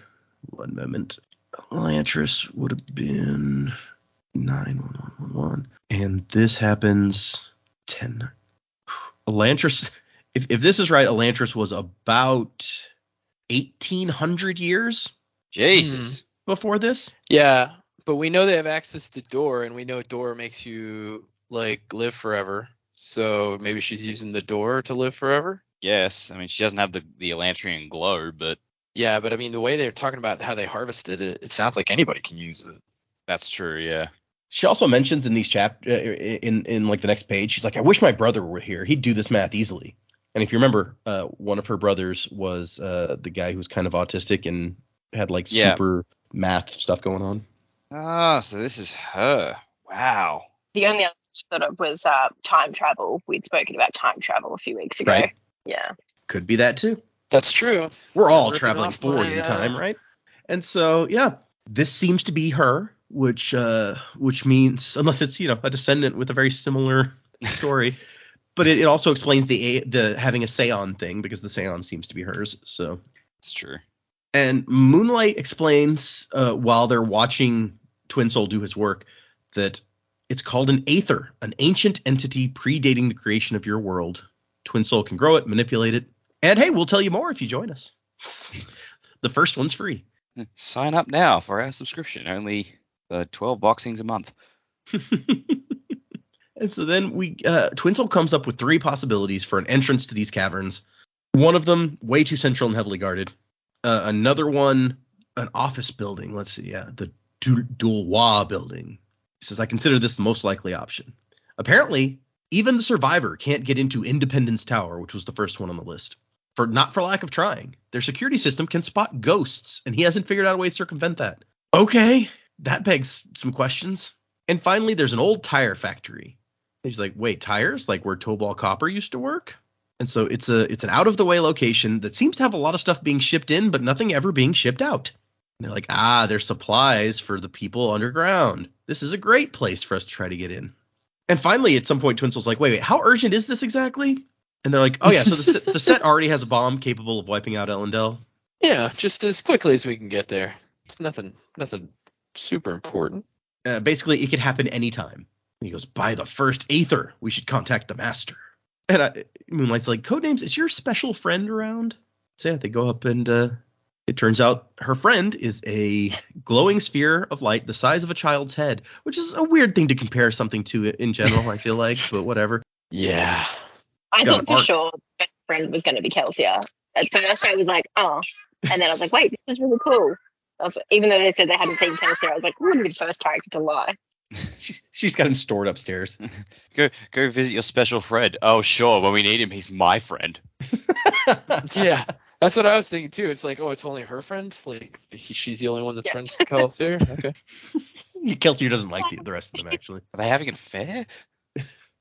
91111, and this happens 10. Elantris, if this is right, Elantris was about 1800 years Jesus. before this. Yeah, but we know they have access to door, and we know door makes you like live forever. So maybe she's using the door to live forever. Yes. I mean, she doesn't have the Elantrian glow, but Yeah, but I mean the way they're talking about how they harvested it, it sounds like anybody can use it. that's true. Yeah. She also mentions in these in like the next page, she's like, I wish my brother were here. He'd do this math easily. And if you remember, one of her brothers was the guy who was kind of autistic and had like super math stuff going on. Oh, so this is her. Wow. The only other thought of was time travel. We'd spoken about time travel a few weeks ago. Right. Yeah. Could be that too. That's true. We're all Ripping traveling off forward my, in time, right? And so, yeah, this seems to be her, which means, unless it's, a descendant with a very similar story, but it also explains the having a Seon thing, because the Seon seems to be hers. So It's true. And Moonlight explains while they're watching Twin Soul do his work that it's called an Aether, an ancient entity predating the creation of your world. Twin Soul can grow it, manipulate it, and hey, we'll tell you more if you join us. The first one's free. Sign up now for our subscription. Only 12 boxings a month. And so then Twin Soul comes up with 3 possibilities for an entrance to these caverns. One of them, way too central and heavily guarded. Another one, an office building. Let's see, the Doulois building. He says, I consider this the most likely option. Apparently, even the Survivor can't get into Independence Tower, which was the first one on the list. Not for lack of trying. Their security system can spot ghosts, and he hasn't figured out a way to circumvent that. Okay, that begs some questions. And finally, there's an old tire factory. He's like, wait, tires? Like where Tobal Copper used to work? And so it's an out-of-the-way location that seems to have a lot of stuff being shipped in, but nothing ever being shipped out. And they're like, there's supplies for the people underground. This is a great place for us to try to get in. And finally, at some point, Twin Soul's like, wait, how urgent is this exactly? And they're like, oh, yeah, so the set already has a bomb capable of wiping out Ellendale. Yeah, just as quickly as we can get there. It's nothing super important. Basically, it could happen anytime. And he goes, by the first Aether, we should contact the master. And Moonlight's like, Codenames, is your special friend around? So yeah, they go up and it turns out her friend is a glowing sphere of light the size of a child's head, which is a weird thing to compare something to in general, I feel like, but whatever. Yeah. I Got thought an for sure the best friend was going to be Kelsia. At first, I was like, oh. And then I was like, wait, this is really cool. Even though they said they hadn't seen Kelsia, I was like, who would be the first character to lie? She's got him stored upstairs. Go visit your special friend. Oh, sure. When we need him, he's my friend. Yeah. That's what I was thinking too. It's like, oh, it's only her friend. Like she's the only one that's friends with Kelsier. Okay. Kelsier doesn't like the rest of them, actually. Are they having an affair?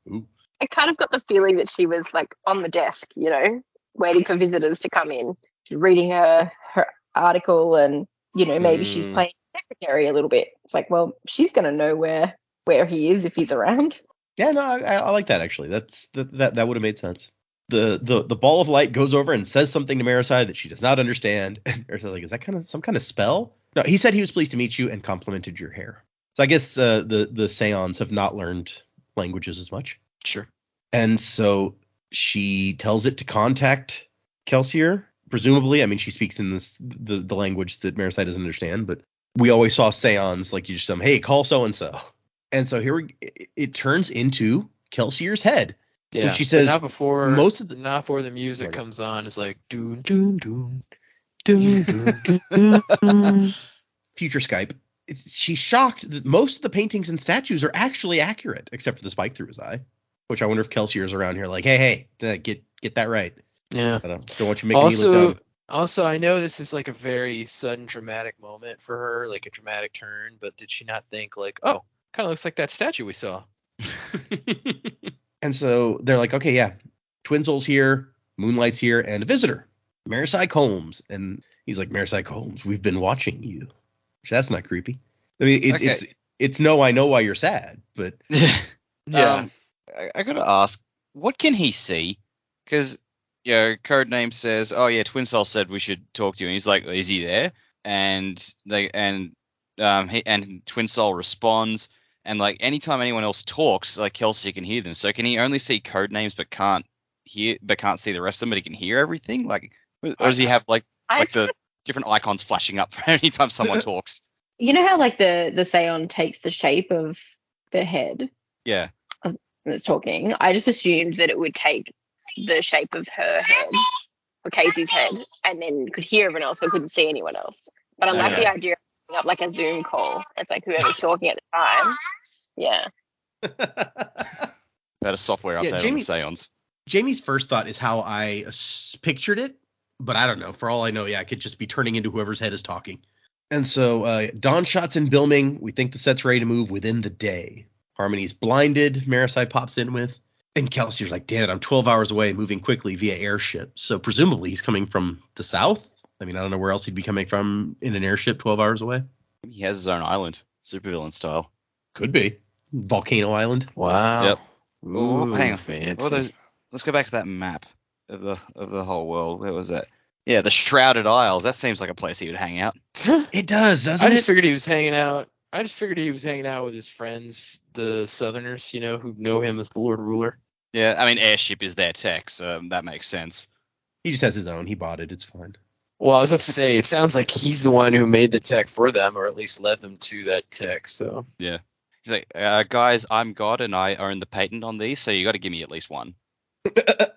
Ooh. I kind of got the feeling that she was like on the desk, waiting for visitors to come in, reading her article, and maybe she's playing secretary a little bit. It's like, well, she's gonna know where he is if he's around. Yeah, no, I like that actually. That would have made sense. The ball of light goes over and says something to Marisai that she does not understand. And Marisai's like, is that some kind of spell? No, he said he was pleased to meet you and complimented your hair. So I guess the Seons have not learned languages as much. Sure. And so she tells it to contact Kelsier. Presumably, I mean, she speaks in the language that Marisai doesn't understand, but we always saw Seons like you just hey, call so and so. And so it turns into Kelsier's head. Yeah, Which she says not before not before the music comes on. It's like doon doon doon doon doon doon doon. Future Skype. She's shocked that most of the paintings and statues are actually accurate, except for the spike through his eye. Which I wonder if Kelsier's around here like, hey, get that right. Yeah. I don't want you making me look dumb. Also, I know this is like a very sudden dramatic moment for her, like a dramatic turn, but did she not think like, oh, kind of looks like that statue we saw? And so they're like, okay, yeah, Twin Soul's here, Moonlight's here, and a visitor, Marasai Combs. And he's like, Marasai Combs, we've been watching you. That's not creepy. I mean, it's no, I know why you're sad, but Yeah. I gotta ask, what can he see? Because Codename says, oh yeah, Twin Soul said we should talk to you, and he's like, is he there? And Twin Soul responds. And like anytime anyone else talks, like Kelsier can hear them. So can he only see code names but can't see the rest of them, but he can hear everything? Like, or does he have like the different icons flashing up anytime someone talks? You know how like the Seon takes the shape of the head? Yeah. That's talking. I just assumed that it would take the shape of her head, or Casey's head, and then could hear everyone else but couldn't see anyone else. But I like the idea of setting up like a Zoom call. It's like whoever's talking at the time. Yeah. Better software update on the Seons. Jamie's first thought is how I pictured it, but I don't know. For all I know, I could just be turning into whoever's head is talking. And so Dawn shots in Bilming. We think the set's ready to move within the day. Harmony's blinded, Marasai pops in with. And Kelsier's like, damn it, I'm 12 hours away, moving quickly via airship. So presumably he's coming from the south. I mean, I don't know where else he'd be coming from in an airship 12 hours away. He has his own island, supervillain style. Could be. Volcano Island. Wow. Yep. Ooh, hang on. fancy. Let's go back to that map of the whole world. Where was that? Yeah, the Shrouded Isles. That seems like a place he would hang out. It does, doesn't I it? just figured he was hanging out. With his friends, the Southerners, who know him as the Lord Ruler. Yeah, I mean, airship is their tech, so that makes sense. He just has his own. He bought it. It's fine. Well, I was about to say, it sounds like he's the one who made the tech for them, or at least led them to that tech. So yeah, he's like, guys, I'm God, and I own the patent on these, so you got to give me at least one.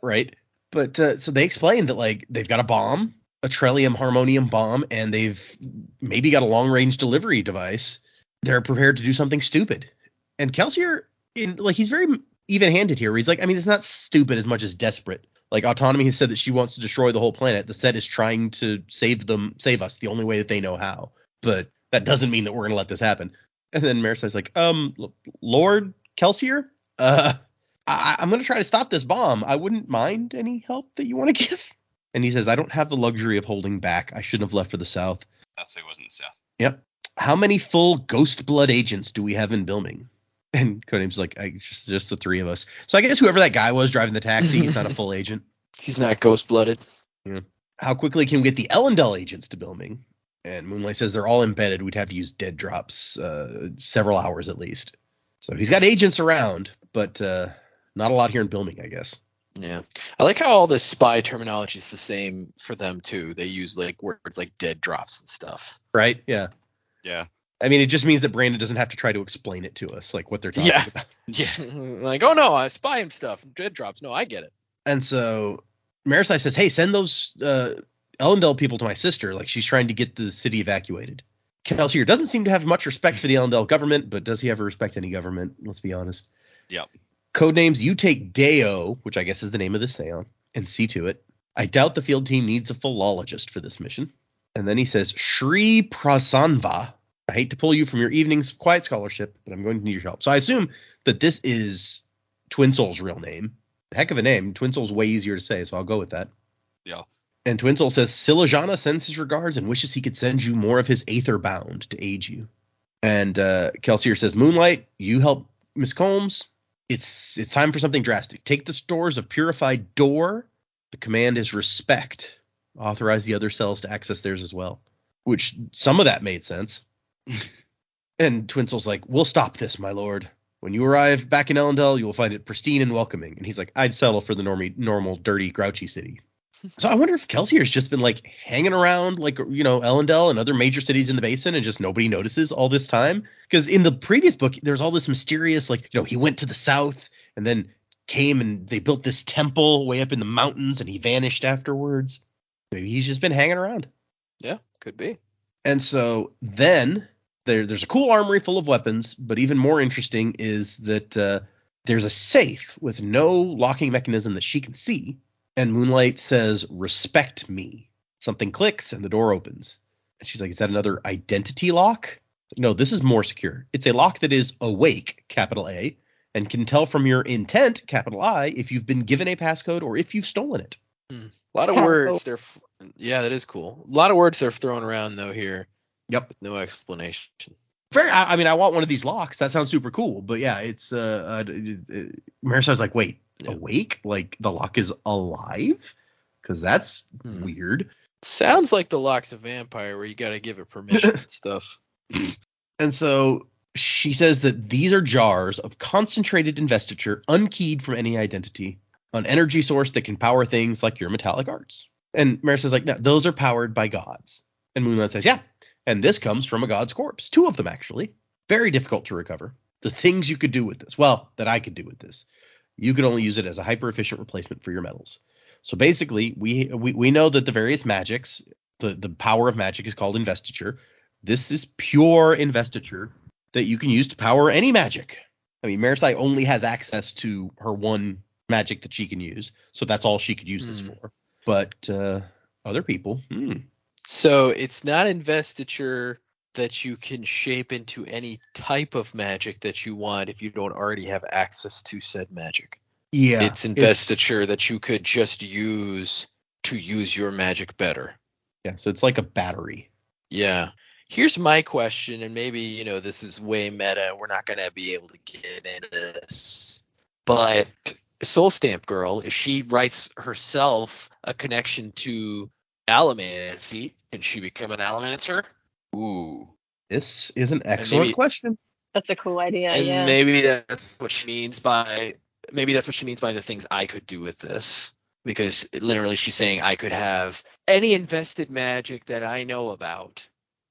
Right. But so they explained that like they've got a bomb, a Trellium Harmonium bomb, and they've maybe got a long range delivery device. They're prepared to do something stupid. And Kelsier, he's very even-handed here. Where he's like, I mean, it's not stupid as much as desperate. Like Autonomy has said that she wants to destroy the whole planet. The set is trying to save us the only way that they know how. But that doesn't mean that we're going to let this happen. And then Marasai's like, Lord Kelsier, I'm going to try to stop this bomb. I wouldn't mind any help that you want to give. And he says, I don't have the luxury of holding back. I shouldn't have left for the south. So it wasn't the south. Yep. How many full Ghost Blood agents do we have in Bilming? And Codename's like, just the three of us. So I guess whoever that guy was driving the taxi, he's not a full agent. He's not ghost-blooded. Yeah. How quickly can we get the Elendel agents to Bilming? And Moonlight says they're all embedded. We'd have to use dead drops, several hours at least. So he's got agents around, but not a lot here in Bilming, I guess. Yeah. I like how all the spy terminology is the same for them, too. They use like words like dead drops and stuff. Right? Yeah. Yeah. I mean, it just means that Brandon doesn't have to try to explain it to us, like what they're talking about. Yeah. Like, oh no, I spy him stuff. Dead drops. No, I get it. And so Marasai says, hey, send those Elendel people to my sister. Like, she's trying to get the city evacuated. Kelsier doesn't seem to have much respect for the Elendel government, but does he ever respect any government? Let's be honest. Yep. Codenames, you take Deo, which I guess is the name of the Seon, and see to it. I doubt the field team needs a philologist for this mission. And then he says, Shri Prasanva, I hate to pull you from your evening's quiet scholarship, but I'm going to need your help. So I assume that this is Twin Soul's real name. Heck of a name. Twin Soul's way easier to say, so I'll go with that. Yeah. And Twin Soul says, Silajana sends his regards and wishes he could send you more of his Aether bound to aid you. And Kelsier says, Moonlight, you help Miss Combs. It's time for something drastic. Take the stores of Purified Door. The command is respect. Authorize the other cells to access theirs as well. Which some of that made sense. And Twin Soul's like, we'll stop this, my lord. When you arrive back in Elendel, you will find it pristine and welcoming. And he's like, I'd settle for the normal, dirty, grouchy city. So I wonder if Kelsier's just been like hanging around like, Ellendale and other major cities in the basin and just nobody notices all this time. Because in the previous book, there's all this mysterious, like, he went to the south and then came and they built this temple way up in the mountains and he vanished afterwards. Maybe he's just been hanging around. Yeah, could be. And so then there's a cool armory full of weapons, but even more interesting is that there's a safe with no locking mechanism that she can see. And Moonlight says, "Respect me." Something clicks and the door opens. And she's like, "Is that another identity lock?" No, this is more secure. It's a lock that is awake, capital A, and can tell from your intent, capital I, if you've been given a passcode or if you've stolen it. A lot of words. Yeah, that is cool. A lot of words they're throwing around though here. Yep. With no explanation. I want one of these locks. That sounds super cool. But yeah, it's Marisar's like, wait, awake? Like the lock is alive? Because that's weird. Sounds like the lock's a vampire where you got to give it permission and stuff. And so she says that these are jars of concentrated investiture, unkeyed from any identity, an energy source that can power things like your metallic arts. And Marisar's like, no, those are powered by gods. And Moonlight says, yeah. And this comes from a god's corpse. 2 of them, actually. Very difficult to recover. The things you could do with this. Well, that I could do with this. You could only use it as a hyper-efficient replacement for your metals. So basically, we know that the various magics, the power of magic is called investiture. This is pure investiture that you can use to power any magic. I mean, Marisai only has access to her one magic that she can use. So that's all she could use this for. But other people... So it's not investiture that you can shape into any type of magic that you want if you don't already have access to said magic. Yeah. It's investiture that you could just use to use your magic better. Yeah, so it's like a battery. Yeah. Here's my question, and maybe, this is way meta. We're not going to be able to get into this. But Soul Stamp Girl, if she writes herself a connection to Allomancy, can she become an Allomancer? Ooh. This is an excellent question. That's a cool idea, and yeah. Maybe that's what she means by the things I could do with this. Because literally she's saying I could have any invested magic that I know about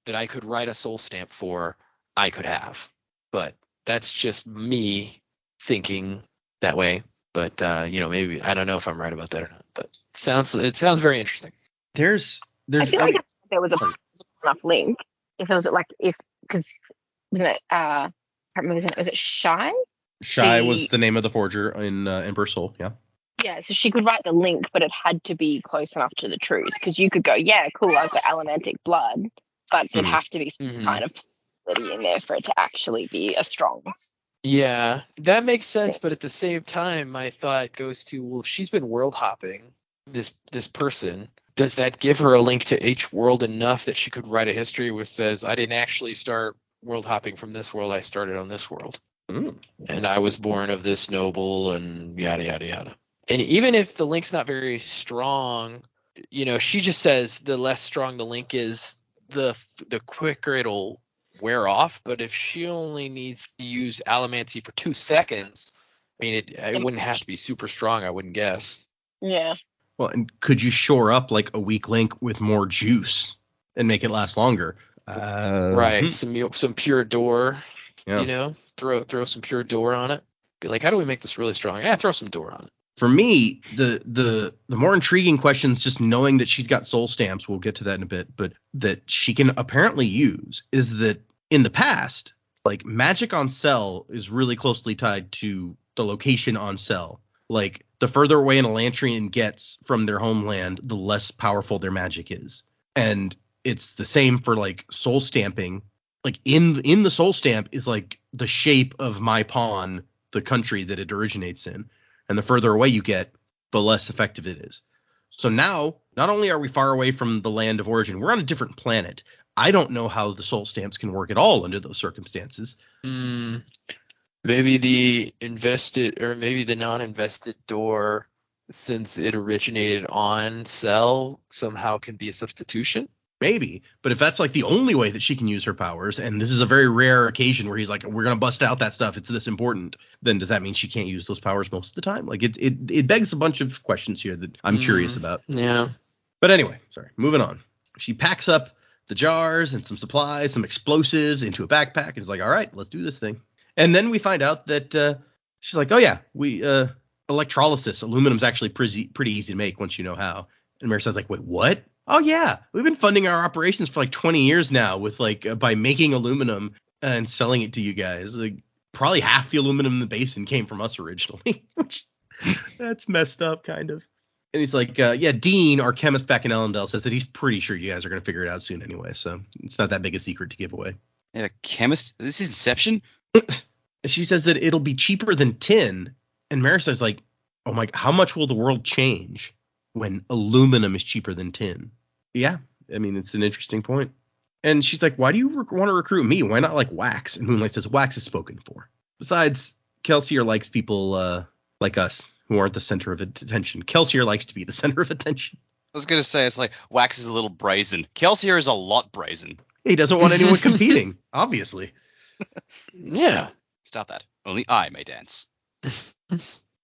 that I could write a soul stamp for, I could have. But that's just me thinking that way. But maybe I don't know if I'm right about that or not. But it sounds very interesting. There's I feel like there was a enough link. If it was because I can't remember his name. Was it Shy? Shy was the name of the forger in Emperor Soul. Yeah. Yeah, so she could write the link, but it had to be close enough to the truth because you could go, yeah, cool, I've got Allomantic blood, but it'd have to be some kind of possibility in there for it to actually be a strong. Yeah, that makes sense, but at the same time, my thought goes to, well, if she's been world hopping, this person, does that give her a link to each world enough that she could write a history which says, I didn't actually start world hopping from this world, I started on this world. And I was born of this noble and yada, yada, yada. And even if the link's not very strong, she just says the less strong the link is, the quicker it'll wear off. But if she only needs to use Allomancy for 2 seconds, I mean, it wouldn't have to be super strong, I wouldn't guess. Yeah. Well, and could you shore up like a weak link with more juice and make it last longer? Right. Some pure door, throw some pure door on it. Be like, how do we make this really strong? Yeah, throw some door on it. For me, the more intriguing questions, just knowing that she's got soul stamps, we'll get to that in a bit, but that she can apparently use is that in the past, like magic on Cell is really closely tied to the location on Cell. Like the further away an Elantrian gets from their homeland, the less powerful their magic is. And it's the same for like soul stamping. Like in the soul stamp is like the shape of my pawn, the country that it originates in. And the further away you get, the less effective it is. So now, not only are we far away from the land of origin, we're on a different planet. I don't know how the soul stamps can work at all under those circumstances. Maybe the invested or maybe the non-invested door, since it originated on Cell, somehow can be a substitution. maybe. But if that's like the only way that she can use her powers, and this is a very rare occasion where he's like, we're going to bust out that stuff, it's this important, then does that mean she can't use those powers most of the time? Like it begs a bunch of questions here that I'm curious about. Yeah. But anyway, sorry, moving on. She packs up the jars and some supplies, some explosives into a backpack, and is like, all right, let's do this thing. And then we find out that she's like, oh yeah, we electrolysis, aluminum's actually pretty easy to make once you know how. And Marisa's like, wait, what? Oh yeah, we've been funding our operations for like 20 years now with like by making aluminum and selling it to you guys. Like probably half the aluminum in the basin came from us originally, which that's messed up kind of. And he's like, yeah, Dean, our chemist back in Ellendale, says that he's pretty sure you guys are going to figure it out soon anyway. So it's not that big a secret to give away. Yeah, chemist? This is Inception? She says that it'll be cheaper than tin. And Marisa's like, oh my, how much will the world change when aluminum is cheaper than tin? Yeah, I mean, it's an interesting point. And she's like, why do you want to recruit me? Why not like Wax? And Moonlight says, Wax is spoken for. Besides, Kelsier likes people like us who aren't the center of attention. Kelsier likes to be the center of attention. I was going to say, it's like Wax is a little brazen. Kelsier is a lot brazen. He doesn't want anyone competing, obviously. Yeah. Stop that. Only I may dance.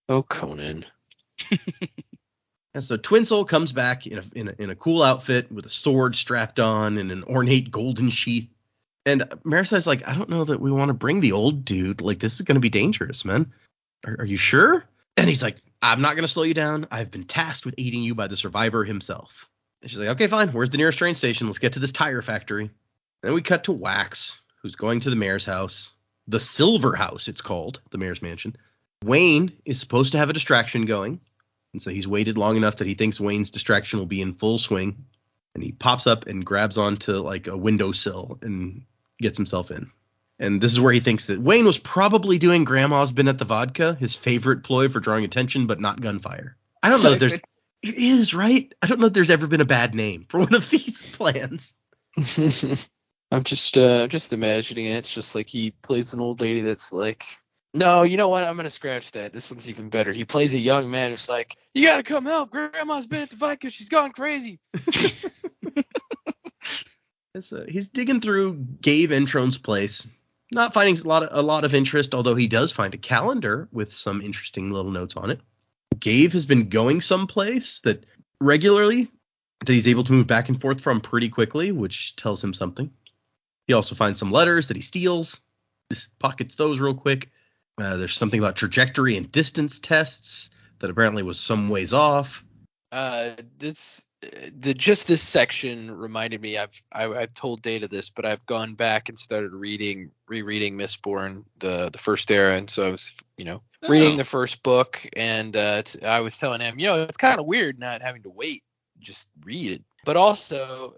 Oh, Conan. And so Twin Soul comes back in a cool outfit with a sword strapped on and an ornate golden sheath. And Marisa's like, I don't know that we want to bring the old dude. Like, this is going to be dangerous, man. Are you sure? And he's like, I'm not going to slow you down. I've been tasked with aiding you by the survivor himself. And she's like, okay, fine. Where's the nearest train station? Let's get to this tire factory. Then we cut to Wax, who's going to the mayor's house. The Silver House, it's called, the mayor's mansion. Wayne is supposed to have a distraction going. And so he's waited long enough that he thinks Wayne's distraction will be in full swing. And he pops up and grabs onto like a windowsill and gets himself in. And this is where he thinks that Wayne was probably doing Grandma's Been at the Vodka, his favorite ploy for drawing attention, but not gunfire. I don't know if there's... It is, right? I don't know if there's ever been a bad name for one of these plans. I'm just imagining it. It's just like he plays an old lady that's like, no, you know what? I'm going to scratch that. This one's even better. He plays a young man who's like, you got to come help. Grandma's been at the vodka. She's gone crazy. He's digging through Gabe Entrone's place, not finding a lot of interest, although he does find a calendar with some interesting little notes on it. Gabe has been going someplace that regularly that he's able to move back and forth from pretty quickly, which tells him something. He also finds some letters that he steals, just pockets those real quick. There's something about trajectory and distance tests that apparently was some ways off. This section reminded me. I've told Data this, but I've gone back and started rereading Mistborn, the first era, and so I was reading the first book, and I was telling him, it's kind of weird not having to wait, just read it. But also,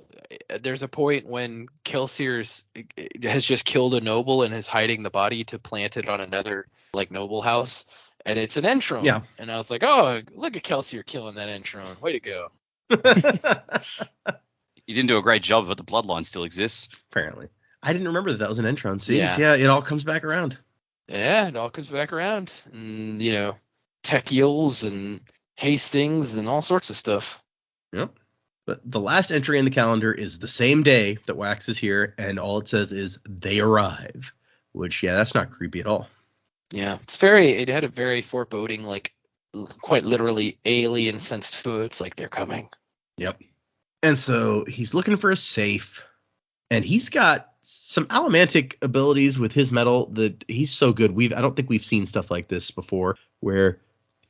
there's a point when Kelsier has just killed a noble and is hiding the body to plant it on another noble house, and it's an Entrone. Yeah. And I was like, oh, look at Kelsier killing that Entrone. Way to go. You didn't do a great job, but the bloodline still exists. Apparently. I didn't remember that was an Entrone. See, yeah, it all comes back around. Yeah, it all comes back around. And, Techiels and Hastings and all sorts of stuff. Yep. But the last entry in the calendar is the same day that Wax is here, and all it says is they arrive, which, yeah, that's not creepy at all. Yeah, it had a very foreboding, quite literally alien sense to it. It's like they're coming. Yep. And so he's looking for a safe, and he's got some allomantic abilities with his metal that he's so good. I don't think we've seen stuff like this before, where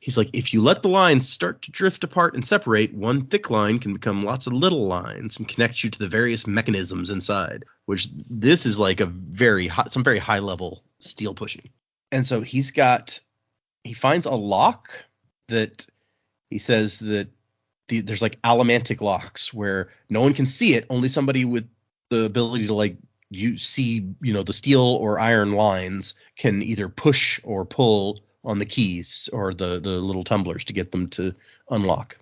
he's like, if you let the lines start to drift apart and separate, one thick line can become lots of little lines and connect you to the various mechanisms inside, which this is like some very high level steel pushing. And so he finds a lock that he says that there's allomantic locks where no one can see it. Only somebody with the ability to you see, the steel or iron lines can either push or pull on the keys or the little tumblers to get them to unlock.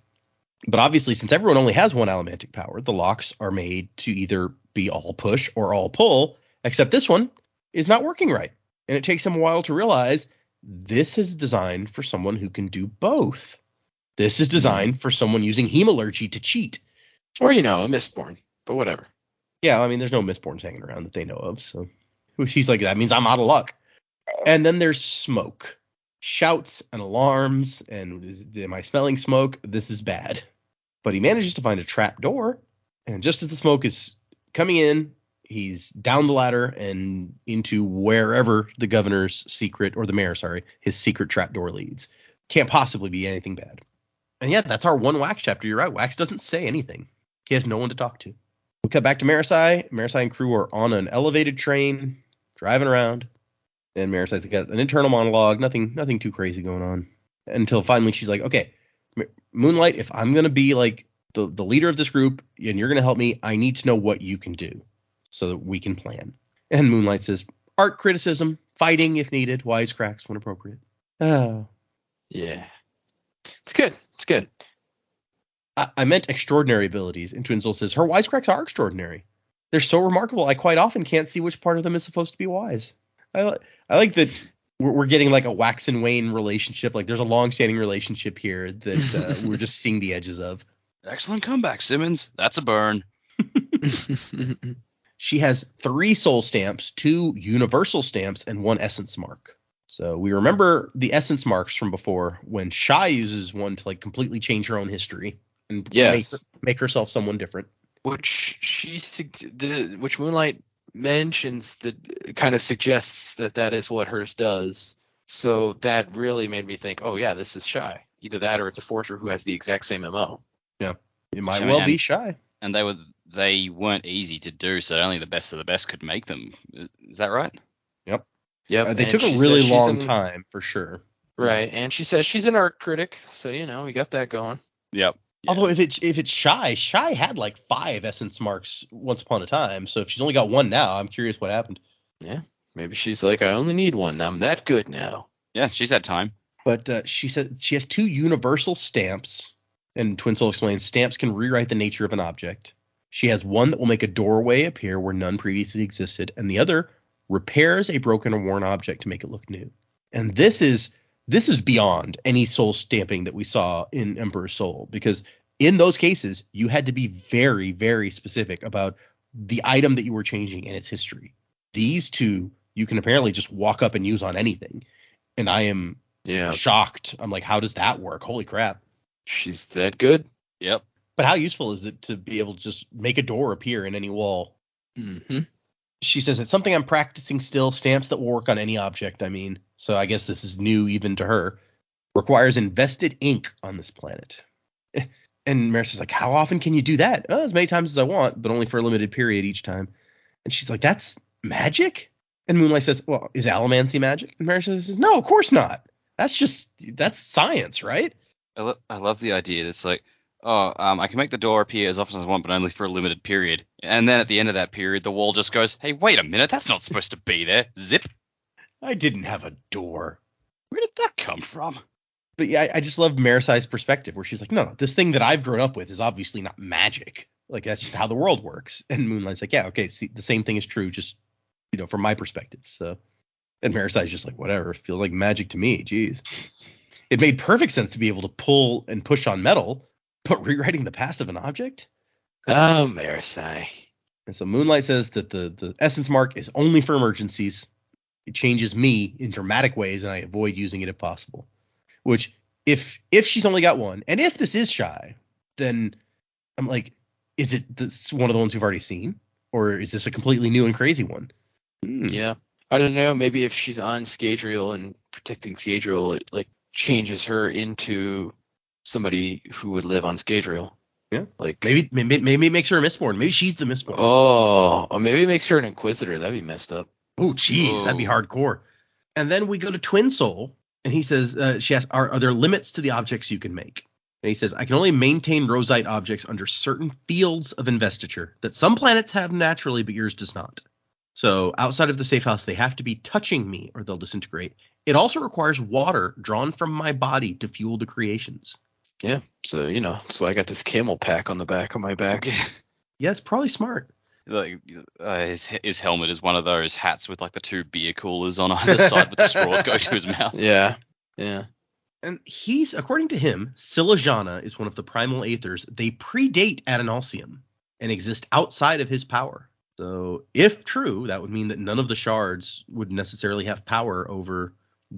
But obviously, since everyone only has one allomantic power, the locks are made to either be all push or all pull, except this one is not working right. And it takes him a while to realize this is designed for someone who can do both. This is designed for someone using hemalurgy to cheat. Or, a Mistborn. but whatever. Yeah, I mean, there's no Mistborns hanging around that they know of, so he's like, that means I'm out of luck. And then there's smoke. Shouts and alarms, and am I smelling smoke? This is bad. But he manages to find a trap door, and just as the smoke is coming in, he's down the ladder and into wherever the governor's secret, or the mayor, sorry, his secret trap door leads. Can't possibly be anything bad. And yeah, that's our one Wax chapter. You're right. Wax doesn't say anything. He has no one to talk to. We cut back to Marasai. Marasai and crew are on an elevated train, driving around. And Marasai's got an internal monologue, nothing too crazy going on. Until finally she's like, okay, Moonlight, if I'm going to be like the leader of this group and you're going to help me, I need to know what you can do so that we can plan. And Moonlight says, art criticism, fighting if needed, wisecracks when appropriate. Oh. Yeah. It's good. It's good. I meant extraordinary abilities. And Twin Soul says, her wisecracks are extraordinary. They're so remarkable, I quite often can't see which part of them is supposed to be wise. I like that we're getting like a Wax and Wayne relationship. Like there's a long-standing relationship here that we're just seeing the edges of. Excellent comeback, Simmons. That's a burn. She has 3 soul stamps, 2 universal stamps, and 1 essence mark. So we remember the essence marks from before when Shy uses one to like completely change her own history and make herself someone different. Which Moonlight mentions that kind of suggests that is what hers does. So that really made me think, oh yeah, this is Shy. Either that or it's a Forger who has the exact same MO. Yeah, it might well be Shy. And they weren't easy to do, so only the best of the best could make them. Is that right? Yep. Yep. They took a really long time for sure. Right, and she says she's an art critic, so we got that going. Yep. Yeah. Although if it's Shy had like 5 essence marks once upon a time. So if she's only got 1 now, I'm curious what happened. Yeah, maybe she's like, I only need 1. I'm that good now. Yeah, she's had time. But she said she has 2 universal stamps, and Twin Soul explains stamps can rewrite the nature of an object. She has 1 that will make a doorway appear where none previously existed, and the other repairs a broken or worn object to make it look new. And this is beyond any soul stamping that we saw in Emperor's Soul, because in those cases, you had to be very, very specific about the item that you were changing and its history. These 2, you can apparently just walk up and use on anything. And I am shocked. I'm like, how does that work? Holy crap. She's that good. Yep. But how useful is it to be able to just make a door appear in any wall? Mm-hmm. She says it's something I'm practicing still. Stamps that will work on any object, I mean. So I guess this is new even to her. Requires invested ink on this planet. And Marissa's like, how often can you do that? Oh, as many times as I want, but only for a limited period each time. And she's like, that's magic? And Moonlight says, well, is allomancy magic? And Marissa says, no, of course not. That's science, right? I love the idea that's like, I can make the door appear as often as I want, but only for a limited period. And then at the end of that period, the wall just goes, hey, wait a minute, that's not supposed to be there. Zip. I didn't have a door. Where did that come from? But yeah, I just love Marisai's perspective where she's like, no, this thing that I've grown up with is obviously not magic. Like, that's just how the world works. And Moonlight's like, yeah, okay, see, the same thing is true, just, from my perspective. So, and Marisai's just like, whatever, it feels like magic to me. Jeez. It made perfect sense to be able to pull and push on metal, but rewriting the past of an object? Oh, Marisai. And so Moonlight says that the essence mark is only for emergencies. It changes me in dramatic ways, and I avoid using it if possible. Which, if she's only got 1, and if this is Shy, then I'm like, is it one of the ones we've already seen? Or is this a completely new and crazy one? Yeah. I don't know. Maybe if she's on Scadrial and protecting Scadrial, it like changes her into somebody who would live on Scadrial. Yeah. Like maybe it makes her a Mistborn. Maybe she's the Mistborn. Oh, or maybe it makes her an Inquisitor. That'd be messed up. Oh, jeez, that'd be hardcore. And then we go to Twin Soul, and he says, she asks, are there limits to the objects you can make? And he says, I can only maintain Rosite objects under certain fields of investiture that some planets have naturally, but yours does not. So outside of the safe house, they have to be touching me or they'll disintegrate. It also requires water drawn from my body to fuel the creations. Yeah, so, that's why I got this camel pack on the back of my back. Yeah, it's probably smart. Like his helmet is one of those hats with like the 2 beer coolers on either side with the straws going to his mouth. Yeah. And according to him, Silajana is one of the primal Aethers. They predate Adonalsium. and exist outside of his power. So if true, that would mean that none of the shards would necessarily have power over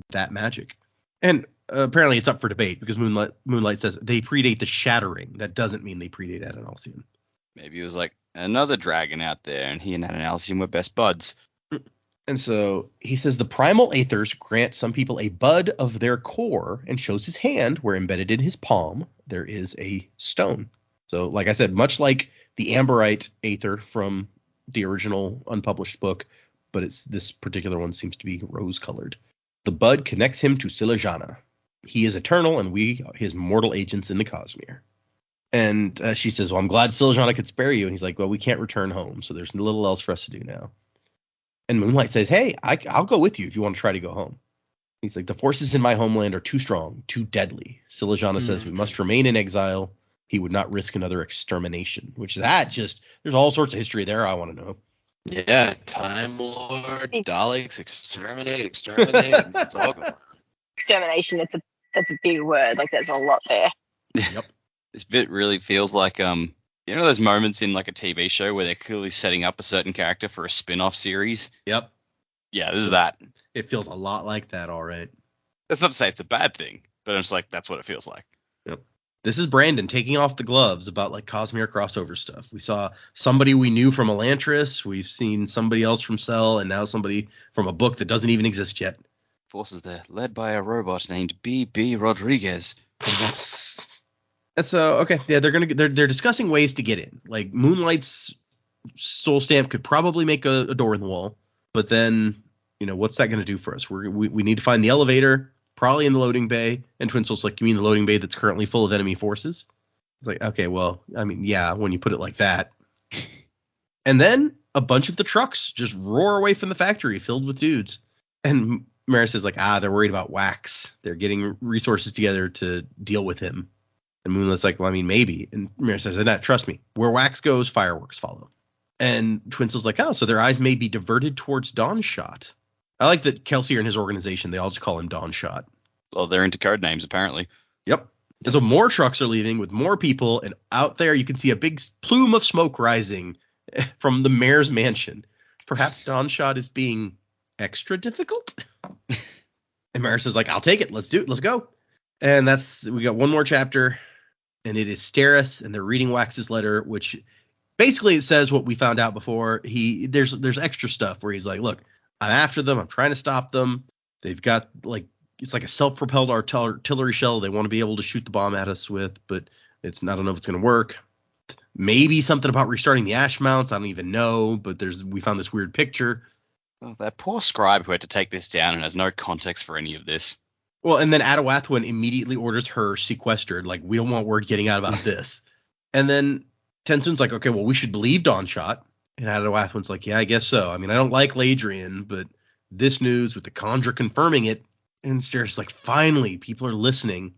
that magic. And apparently it's up for debate because Moonlight says they predate the shattering. That doesn't mean they predate Adonalsium. Maybe it was like another dragon out there, and he and Adonalsium were best buds. And so he says the primal Aethers grant some people a bud of their core, and shows his hand where embedded in his palm there is a stone. So like I said, much like the Amberite Aether from the original unpublished book, but this particular one seems to be rose-colored. The bud connects him to Silajana. He is eternal, and we his mortal agents in the Cosmere. And she says, well, I'm glad Silajana could spare you. And he's like, well, we can't return home, so there's little else for us to do now. And Moonlight says, hey, I'll go with you if you want to try to go home. He's like, the forces in my homeland are too strong, too deadly. Silajana says we must remain in exile. He would not risk another extermination, which there's all sorts of history there I want to know. Yeah, Time Lord, Daleks, exterminate. It's all going on. Extermination, that's a big word. Like, there's a lot there. Yep. This bit really feels like you know those moments in like a TV show where they're clearly setting up a certain character for a spin-off series? Yep. Yeah, this is that. It feels a lot like that, all right. That's not to say it's a bad thing, but I'm just like, that's what it feels like. Yep. This is Brandon taking off the gloves about like Cosmere crossover stuff. We saw somebody we knew from Elantris. We've seen somebody else from Cell, and now somebody from a book that doesn't even exist yet. Forces there, led by a robot named B.B. Rodriguez. And so, okay, yeah, they're discussing ways to get in. Like Moonlight's soul stamp could probably make a door in the wall, but then, you know, what's that going to do for us? We need to find the elevator, probably in the loading bay. And Twin Soul's like, you mean the loading bay that's currently full of enemy forces? It's like, okay, well, I mean, yeah, when you put it like that. And then a bunch of the trucks just roar away from the factory filled with dudes. And Maris is like, they're worried about Wax. They're getting resources together to deal with him. And Moonlight's like, well, I mean, maybe. And Maris says, trust me, where Wax goes, fireworks follow. And Twin Soul's like, so their eyes may be diverted towards Dawnshot. I like that Kelsier and his organization, they all just call him Dawnshot. Well, they're into code names, apparently. Yep. And so more trucks are leaving with more people, and out there you can see a big plume of smoke rising from the mayor's mansion. Perhaps Dawnshot is being extra difficult? And Maris is like, I'll take it. Let's do it. Let's go. And we got one more chapter, and it is Steris, and they're reading Wax's letter, which basically it says what we found out before. There's extra stuff where he's like, look, I'm after them. I'm trying to stop them. They've got it's like a self-propelled artillery shell they want to be able to shoot the bomb at us with, but I don't know if it's going to work. Maybe something about restarting the ash mounts. I don't even know, but we found this weird picture. Oh, that poor scribe who had to take this down and has no context for any of this. Well, and then Adawathwin immediately orders her sequestered. Like, we don't want word getting out about this. And then Tensun's like, okay, well, we should believe Dawnshot. And Adawathwin's like, yeah, I guess so. I mean, I don't like Ladrian, but this news with the Conjure confirming it. And Steris is like, finally, people are listening.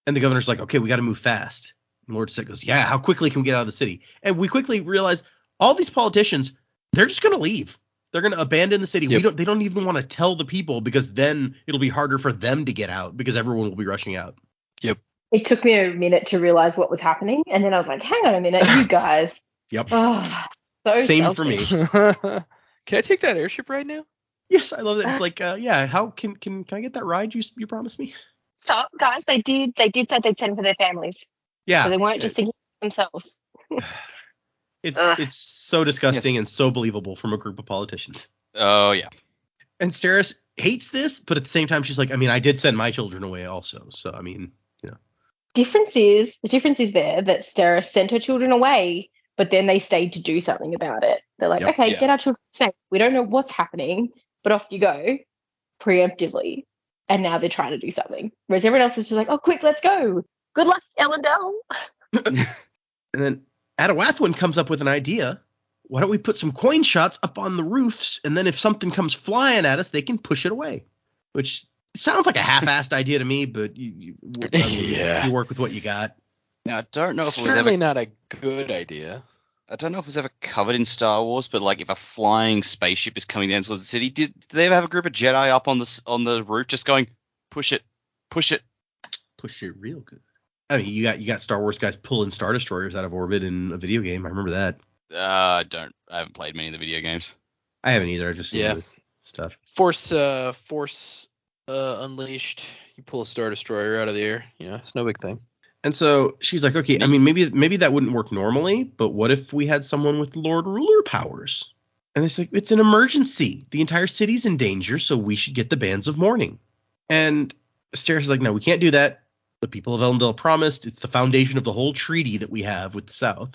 And the governor's like, okay, we got to move fast. And Lord Set goes, yeah, how quickly can we get out of the city? And we quickly realize all these politicians, they're just going to leave. They're going to abandon the city. Yep. They don't even want to tell the people, because then it'll be harder for them to get out because everyone will be rushing out. Yep. It took me a minute to realize what was happening, and then I was like, hang on a minute, you guys. Yep. Oh, so Same selfish. for me. Can I take that airship right now? Yes, I love that. It's like, yeah, how can I get that ride you promised me? Stop, guys. They did say they'd send for their families. Yeah. So they weren't just thinking of themselves. It's so disgusting and so believable from a group of politicians. Oh, yeah. And Steris hates this, but at the same time, she's like, I mean, I did send my children away also. So, I mean, you know. The difference is there that Steris sent her children away, but then they stayed to do something about it. They're like, Yep. okay, Yeah. get our children safe. We don't know what's happening, but off you go preemptively. And now they're trying to do something. Whereas everyone else is just like, oh, quick, let's go. Good luck, Ellendale. And then Adawathwin comes up with an idea. Why don't we put some coin shots up on the roofs, and then if something comes flying at us, they can push it away. Which sounds like a half-assed idea to me, but you work with what you got. Now, I don't know if it was Certainly ever not a good idea. I don't know if it was ever covered in Star Wars, but like if a flying spaceship is coming down towards the city, did they ever have a group of Jedi up on the roof just going, push it? Push it real good. I mean, you got Star Wars guys pulling Star Destroyers out of orbit in a video game. I remember that. I haven't played many of the video games. I haven't either. I've just seen Yeah. the stuff. Force Unleashed. You pull a Star Destroyer out of the air. It's no big thing. And so she's like, okay, I mean, maybe that wouldn't work normally, but what if we had someone with Lord Ruler powers? And it's like, it's an emergency. The entire city's in danger, so we should get the bands of mourning. And Asteris is like, no, we can't do that. The people of Elendil promised. It's the foundation of the whole treaty that we have with the South.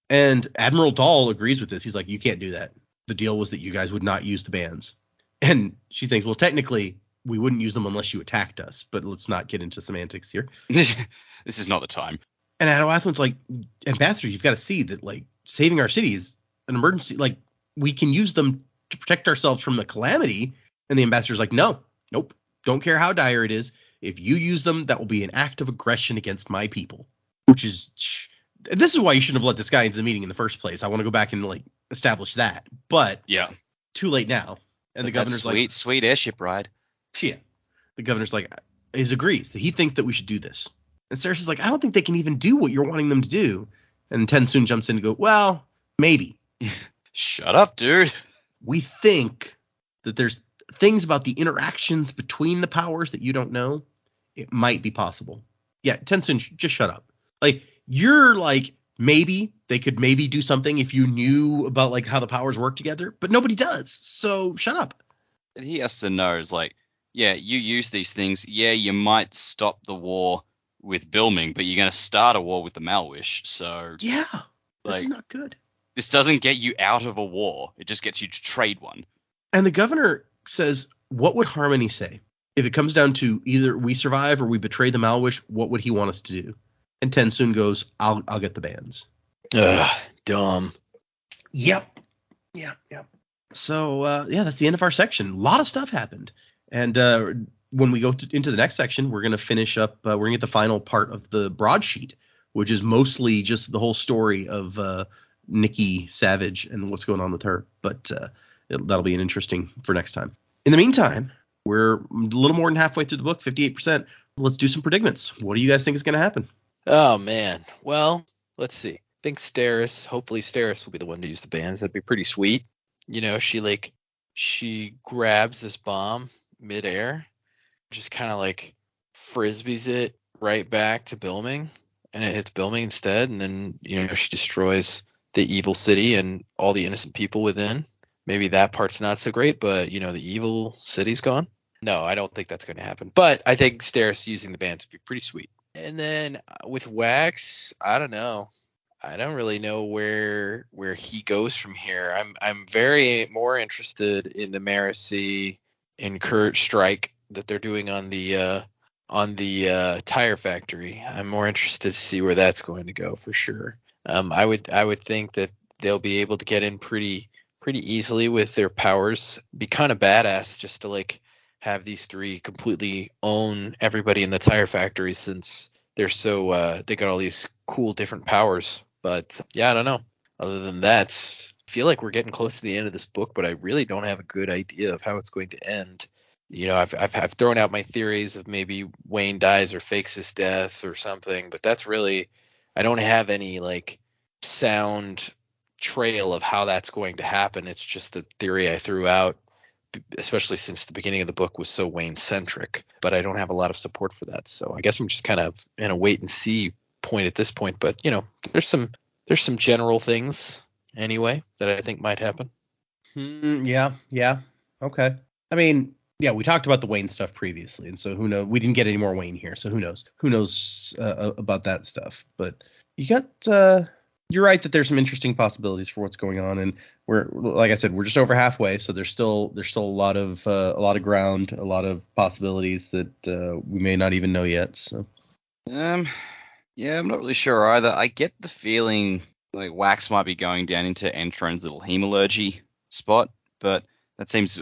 And Admiral Dahl agrees with this. He's like, you can't do that. The deal was that you guys would not use the bands. And she thinks, well, technically, we wouldn't use them unless you attacked us. But let's not get into semantics here. This is not the time. And Adawathmon's like, Ambassador, you've got to see that, like, saving our city is an emergency. Like, we can use them to protect ourselves from the calamity. And the ambassador's like, nope, don't care how dire it is. If you use them, that will be an act of aggression against my people. Which is, this is why you shouldn't have let this guy into the meeting in the first place. I want to go back and, like, establish that. But yeah, too late now. And the governor's like, sweet airship ride. Yeah. The governor's like, agrees that he thinks that we should do this. And Ceres is like, I don't think they can even do what you're wanting them to do. And Ten soon jumps in and go, well, maybe. Shut up, dude. We think that there's things about the interactions between the powers that you don't know. It might be possible. Yeah, Ten soon, just shut up. Like, you're like, maybe they could maybe do something if you knew about, like, how the powers work together, but nobody does. So shut up. He has to know, is like, yeah, you use these things. Yeah, you might stop the war with Bilming, but you're going to start a war with the Malwish. So yeah, this like, is not good. This doesn't get you out of a war. It just gets you to trade one. And the governor says, what would Harmony say? If it comes down to either we survive or we betray the Malwish, what would he want us to do? And Ten soon goes, I'll get the bands. Dumb. Yep. So, that's the end of our section. A lot of stuff happened. And when we go into the next section, we're going to finish up. We're going to get the final part of the broadsheet, which is mostly just the whole story of Nikki Savage and what's going on with her. But that'll be an interesting for next time. In the meantime, we're a little more than halfway through the book, 58%. Let's do some predicaments. What do you guys think is going to happen? Oh, man. Well, let's see. I think hopefully Steris will be the one to use the bands. That'd be pretty sweet. She grabs this bomb midair, just kind of like frisbees it right back to Bilming, and it hits Bilming instead. And then, she destroys the evil city and all the innocent people within. Maybe that part's not so great, but, the evil city's gone. No, I don't think that's going to happen. But I think Steris using the bands would be pretty sweet. And then with Wax, I don't know. I don't really know where he goes from here. I'm very more interested in the Marasi and Kurt strike that they're doing on the tire factory. I'm more interested to see where that's going to go for sure. I would think that they'll be able to get in pretty easily with their powers. Be kind of badass just to like have these three completely own everybody in the tire factory, since they're so they got all these cool different powers. But yeah, I don't know. Other than that, I feel like we're getting close to the end of this book, but I really don't have a good idea of how it's going to end. I've thrown out my theories of maybe Wayne dies or fakes his death or something, but that's really, I don't have any like sound trail of how that's going to happen. It's just a theory I threw out, especially since the beginning of the book was so Wayne centric, but I don't have a lot of support for that. So I guess I'm just kind of in a wait and see point at this point, but there's some general things anyway that I think might happen. Yeah. Okay. I mean, yeah, we talked about the Wayne stuff previously, and so who knows? We didn't get any more Wayne here, so who knows about that stuff. But you got you're right that there's some interesting possibilities for what's going on, and we're, like I said, we're just over halfway, so there's still a lot of ground, a lot of possibilities that we may not even know yet. So yeah, I'm not really sure either. I get the feeling like Wax might be going down into Entron's little hemalurgy spot, but that seems,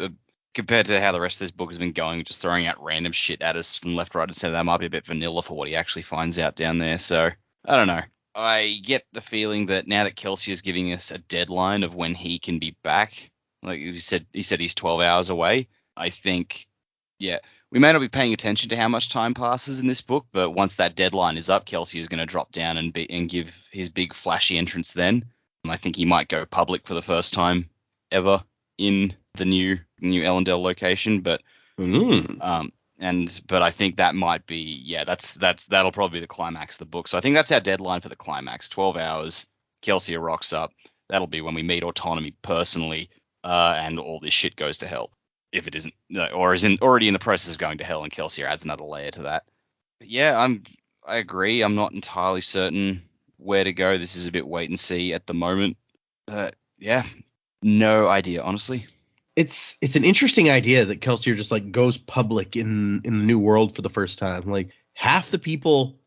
compared to how the rest of this book has been going, just throwing out random shit at us from left, right, and center, that might be a bit vanilla for what he actually finds out down there. So I don't know. I get the feeling that now that Kelsey is giving us a deadline of when he can be back, like he said he's 12 hours away. I think, yeah, we may not be paying attention to how much time passes in this book, but once that deadline is up, Kelsey is going to drop down and give his big flashy entrance then. And I think he might go public for the first time ever in the new Ellendale location, but but I think that might be that'll probably be the climax of the book. So I think that's our deadline for the climax. 12 hours. Kelsier rocks up. That'll be when we meet Autonomy personally, and all this shit goes to hell. If it isn't, or is already in the process of going to hell, and Kelsier adds another layer to that. But yeah, I agree. I'm not entirely certain where to go. This is a bit wait and see at the moment. Yeah, no idea, honestly. It's an interesting idea that Kelsier just like goes public in the new world for the first time. Like half the people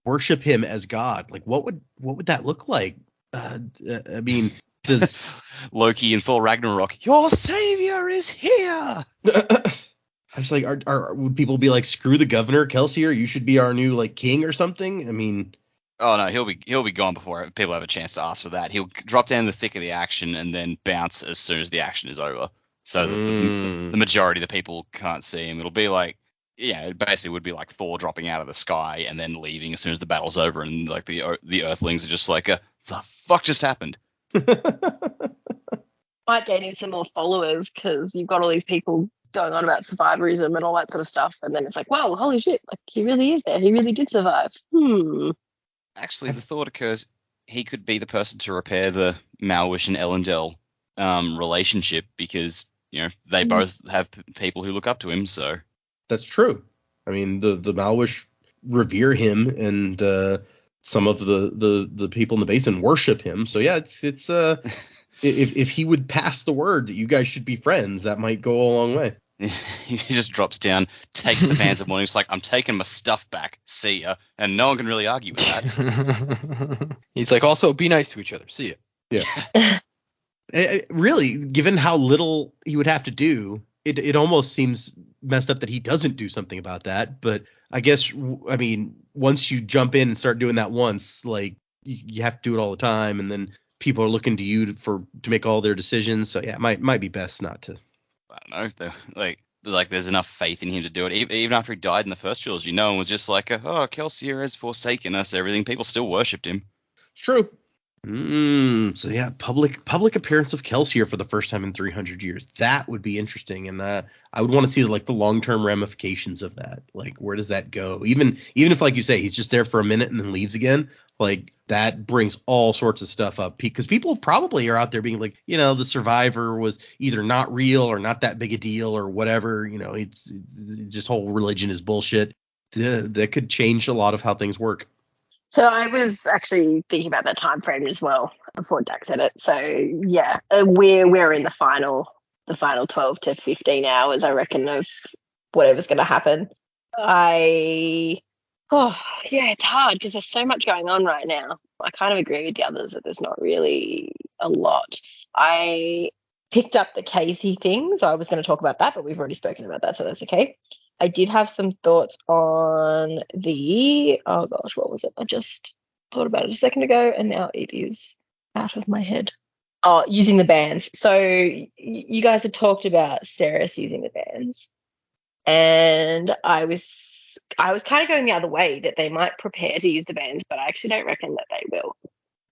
worship him as God. Like what would that look like? I mean, does Loki and Thor Ragnarok? Your savior is here. I was like, would people be like, screw the governor, Kelsier, you should be our new like king or something? I mean, oh no, he'll be gone before people have a chance to ask for that. He'll drop down in the thick of the action and then bounce as soon as the action is over. So that the majority of the people can't see him. It'll be like, it basically would be like Thor dropping out of the sky and then leaving as soon as the battle's over, and like the Earthlings are just like, the fuck just happened. Might gain him some more followers because you've got all these people going on about survivorism and all that sort of stuff, and then it's like, whoa, holy shit, like he really is there. He really did survive. Actually, the thought occurs he could be the person to repair the Malwish and Ellendale relationship, because they both have people who look up to him. So that's true. I mean, the Malwish revere him, and some of the people in the basin worship him. So yeah, it's if he would pass the word that you guys should be friends, that might go a long way. He just drops down, takes the Fans of Morning. It's like, I'm taking my stuff back. See ya. And no one can really argue with that. He's like, also be nice to each other. See ya. Yeah. Really, given how little he would have to do, it almost seems messed up that he doesn't do something about that. But I guess, I mean, once you jump in and start doing that once, like you have to do it all the time, and then people are looking to you to make all their decisions. So yeah, it might be best not to. I don't know. Like there's enough faith in him to do it. Even after he died in the first trilogy, no one was just like, oh, Kelsier has forsaken us. Everything. People still worshipped him. It's true. So yeah, public appearance of Kelsier for the first time in 300 years. That would be interesting, and I would want to see like the long-term ramifications of that. Like, where does that go? Even if, like you say, he's just there for a minute and then leaves again. Like, that brings all sorts of stuff up, because people probably are out there being like, the survivor was either not real or not that big a deal or whatever. It's just whole religion is bullshit. That could change a lot of how things work. So I was actually thinking about that time frame as well before Dak said it. So yeah, we're in the final 12 to 15 hours, I reckon, of whatever's going to happen. It's hard because there's so much going on right now. I kind of agree with the others that there's not really a lot. I picked up the Casey thing, so I was going to talk about that, but we've already spoken about that, so that's okay. I did have some thoughts on what was it? I just thought about it a second ago, and now it is out of my head. Oh, using the bands. So you guys had talked about Ceres using the bands, and I was kind of going the other way, that they might prepare to use the bands, but I actually don't reckon that they will,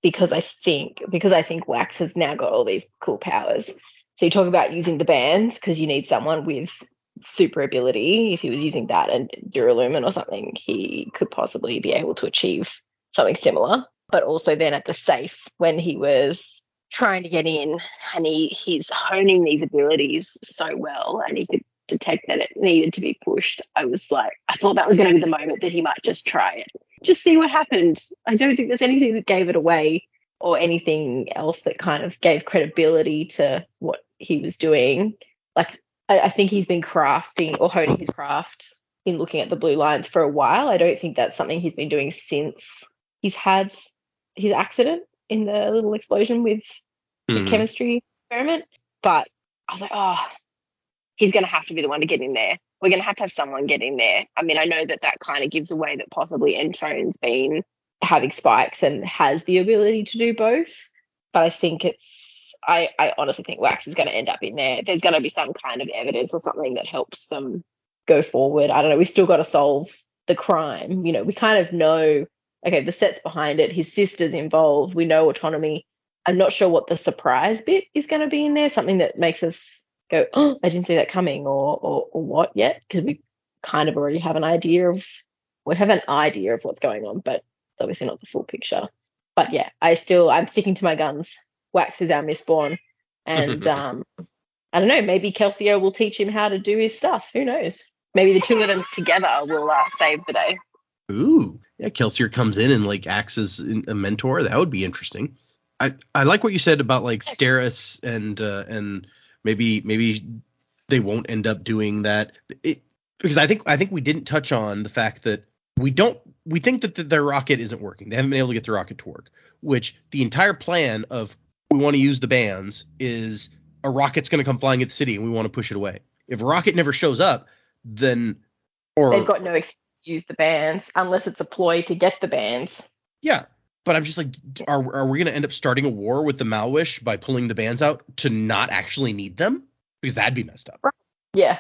because I think Wax has now got all these cool powers. So you talk about using the bands because you need someone with super ability. If he was using that and Duralumin or something, he could possibly be able to achieve something similar. But also then at the safe, when he was trying to get in and he's honing these abilities so well, and he could detect that it needed to be pushed, I thought that was going to be the moment that he might just try it, just see what happened. I don't think there's anything that gave it away or anything else that kind of gave credibility to what he was doing. Like, I think he's been crafting or honing his craft in looking at the blue lines for a while. I don't think that's something he's been doing since he's had his accident in the little explosion with his chemistry experiment. But I was like, he's going to have to be the one to get in there. We're going to have someone get in there. I mean, I know that kind of gives away that possibly Entrone's been having spikes and has the ability to do both. But I think I honestly think Wax is going to end up in there. There's going to be some kind of evidence or something that helps them go forward. I don't know. We still got to solve the crime. We kind of know, okay, the set's behind it. His sister's involved. We know Autonomy I'm not sure what the surprise bit is going to be in there, something that makes us go, oh, I didn't see that coming, or what yet, because we kind of already have an idea of what's going on, but it's obviously not the full picture. But yeah, I'm sticking to my guns. Wax is our Mistborn, and I don't know, maybe Kelsier will teach him how to do his stuff. Who knows? Maybe the two of them together will save the day. Ooh, yeah, Kelsier comes in and like acts as a mentor. That would be interesting. I like what you said about like Steris and maybe they won't end up doing that. Because I think we didn't touch on the fact that we think that their rocket isn't working. They haven't been able to get the rocket to work, which the entire plan of we want to use the bands is a rocket's going to come flying at the city and we want to push it away. If a rocket never shows up, then they've got no excuse to use the bands unless it's a ploy to get the bands. Yeah, but I'm just like, are we going to end up starting a war with the Malwish by pulling the bands out to not actually need them? Because that'd be messed up. Yeah.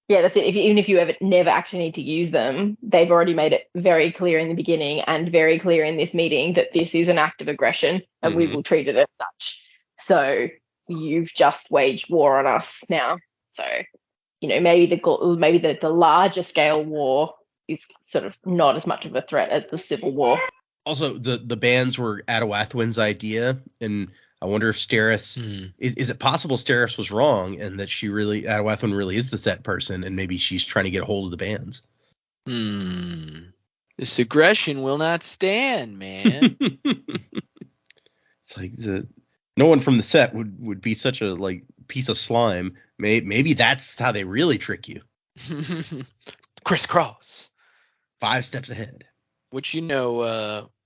Yeah, that's it. Even if you never actually need to use them, they've already made it very clear in the beginning and very clear in this meeting that this is an act of aggression and we will treat it as such. So you've just waged war on us now. So, maybe the larger scale war is sort of not as much of a threat as the civil war. Also, the bands were Adawathwin's idea, and I wonder if Steris is it possible Steris was wrong and that Adawathwin really is the set person and maybe she's trying to get a hold of the bands. This aggression will not stand, man. It's like no one from the set would be such a like piece of slime. Maybe that's how they really trick you. Crisscross. 5 steps ahead. Which Edwarn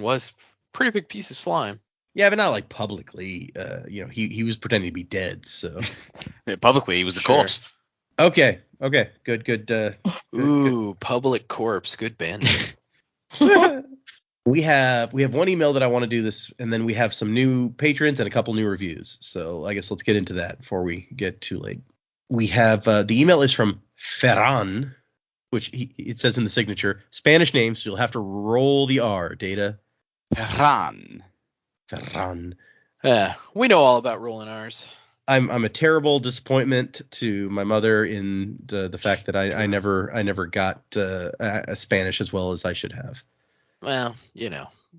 was pretty big piece of slime. Yeah, but not like publicly. He was pretending to be dead, so yeah, publicly he was a corpse. Okay, good. Ooh, public corpse, good band. We have one email that I want to do this, and then we have some new patrons and a couple new reviews. So I guess let's get into that before we get too late. We have the email is from Ferran, which it says in the signature, Spanish names, so you'll have to roll the R, Data. Ferran. Yeah, we know all about rolling R's. I'm a terrible disappointment to my mother in the fact that I never got a Spanish as well as I should have. Well,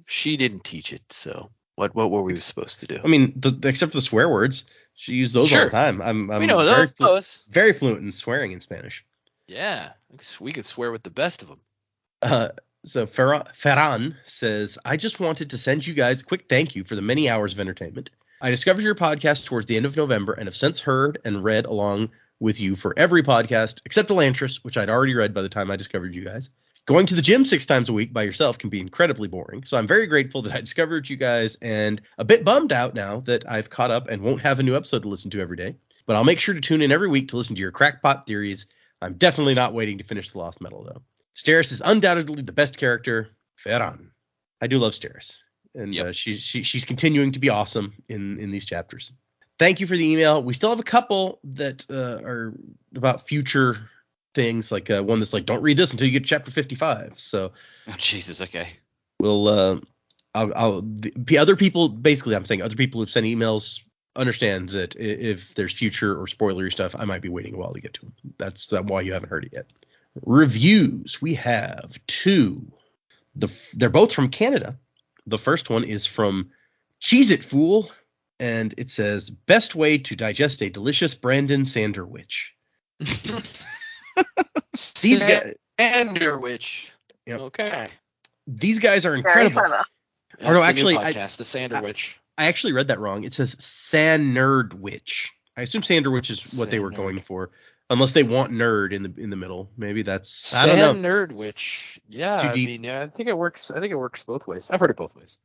she didn't teach it, so what were we supposed to do? I mean, except for the swear words, she used those all the time. I'm we know those. Very fluent in swearing in Spanish. Yeah, we could swear with the best of them. So Ferran says, I just wanted to send you guys a quick thank you for the many hours of entertainment. I discovered your podcast towards the end of November and have since heard and read along with you for every podcast except Elantris, which I'd already read by the time I discovered you guys. Going to the gym 6 times a week by yourself can be incredibly boring, so I'm very grateful that I discovered you guys and a bit bummed out now that I've caught up and won't have a new episode to listen to every day. But I'll make sure to tune in every week to listen to your crackpot theories. I'm definitely not waiting to finish The Lost Metal, though. Steris is undoubtedly the best character. Ferran. I do love Steris, and she's continuing to be awesome in these chapters. Thank you for the email. We still have a couple that are about future things, like one that's like, don't read this until you get to chapter 55. So, Jesus, okay. We'll other people, basically, I'm saying other people who've sent emails understand that if there's future or spoilery stuff, I might be waiting a while to get to them. That's why you haven't heard it yet. Reviews. We have 2. They're both from Canada. The first one is from Cheese It Fool, and it says, best way to digest a delicious Brandon Sanderwich. These guys. Sanderwich. Yep. Okay. These guys are incredible. Or no, actually, the Sanderwich. I actually read that wrong. It says Sanderdwich. I assume Sanderwich is what they were going for, unless they want nerd in the middle. Maybe that's I don't know. Nerdwich. Yeah, I think it works. I think it works both ways. I've heard it both ways.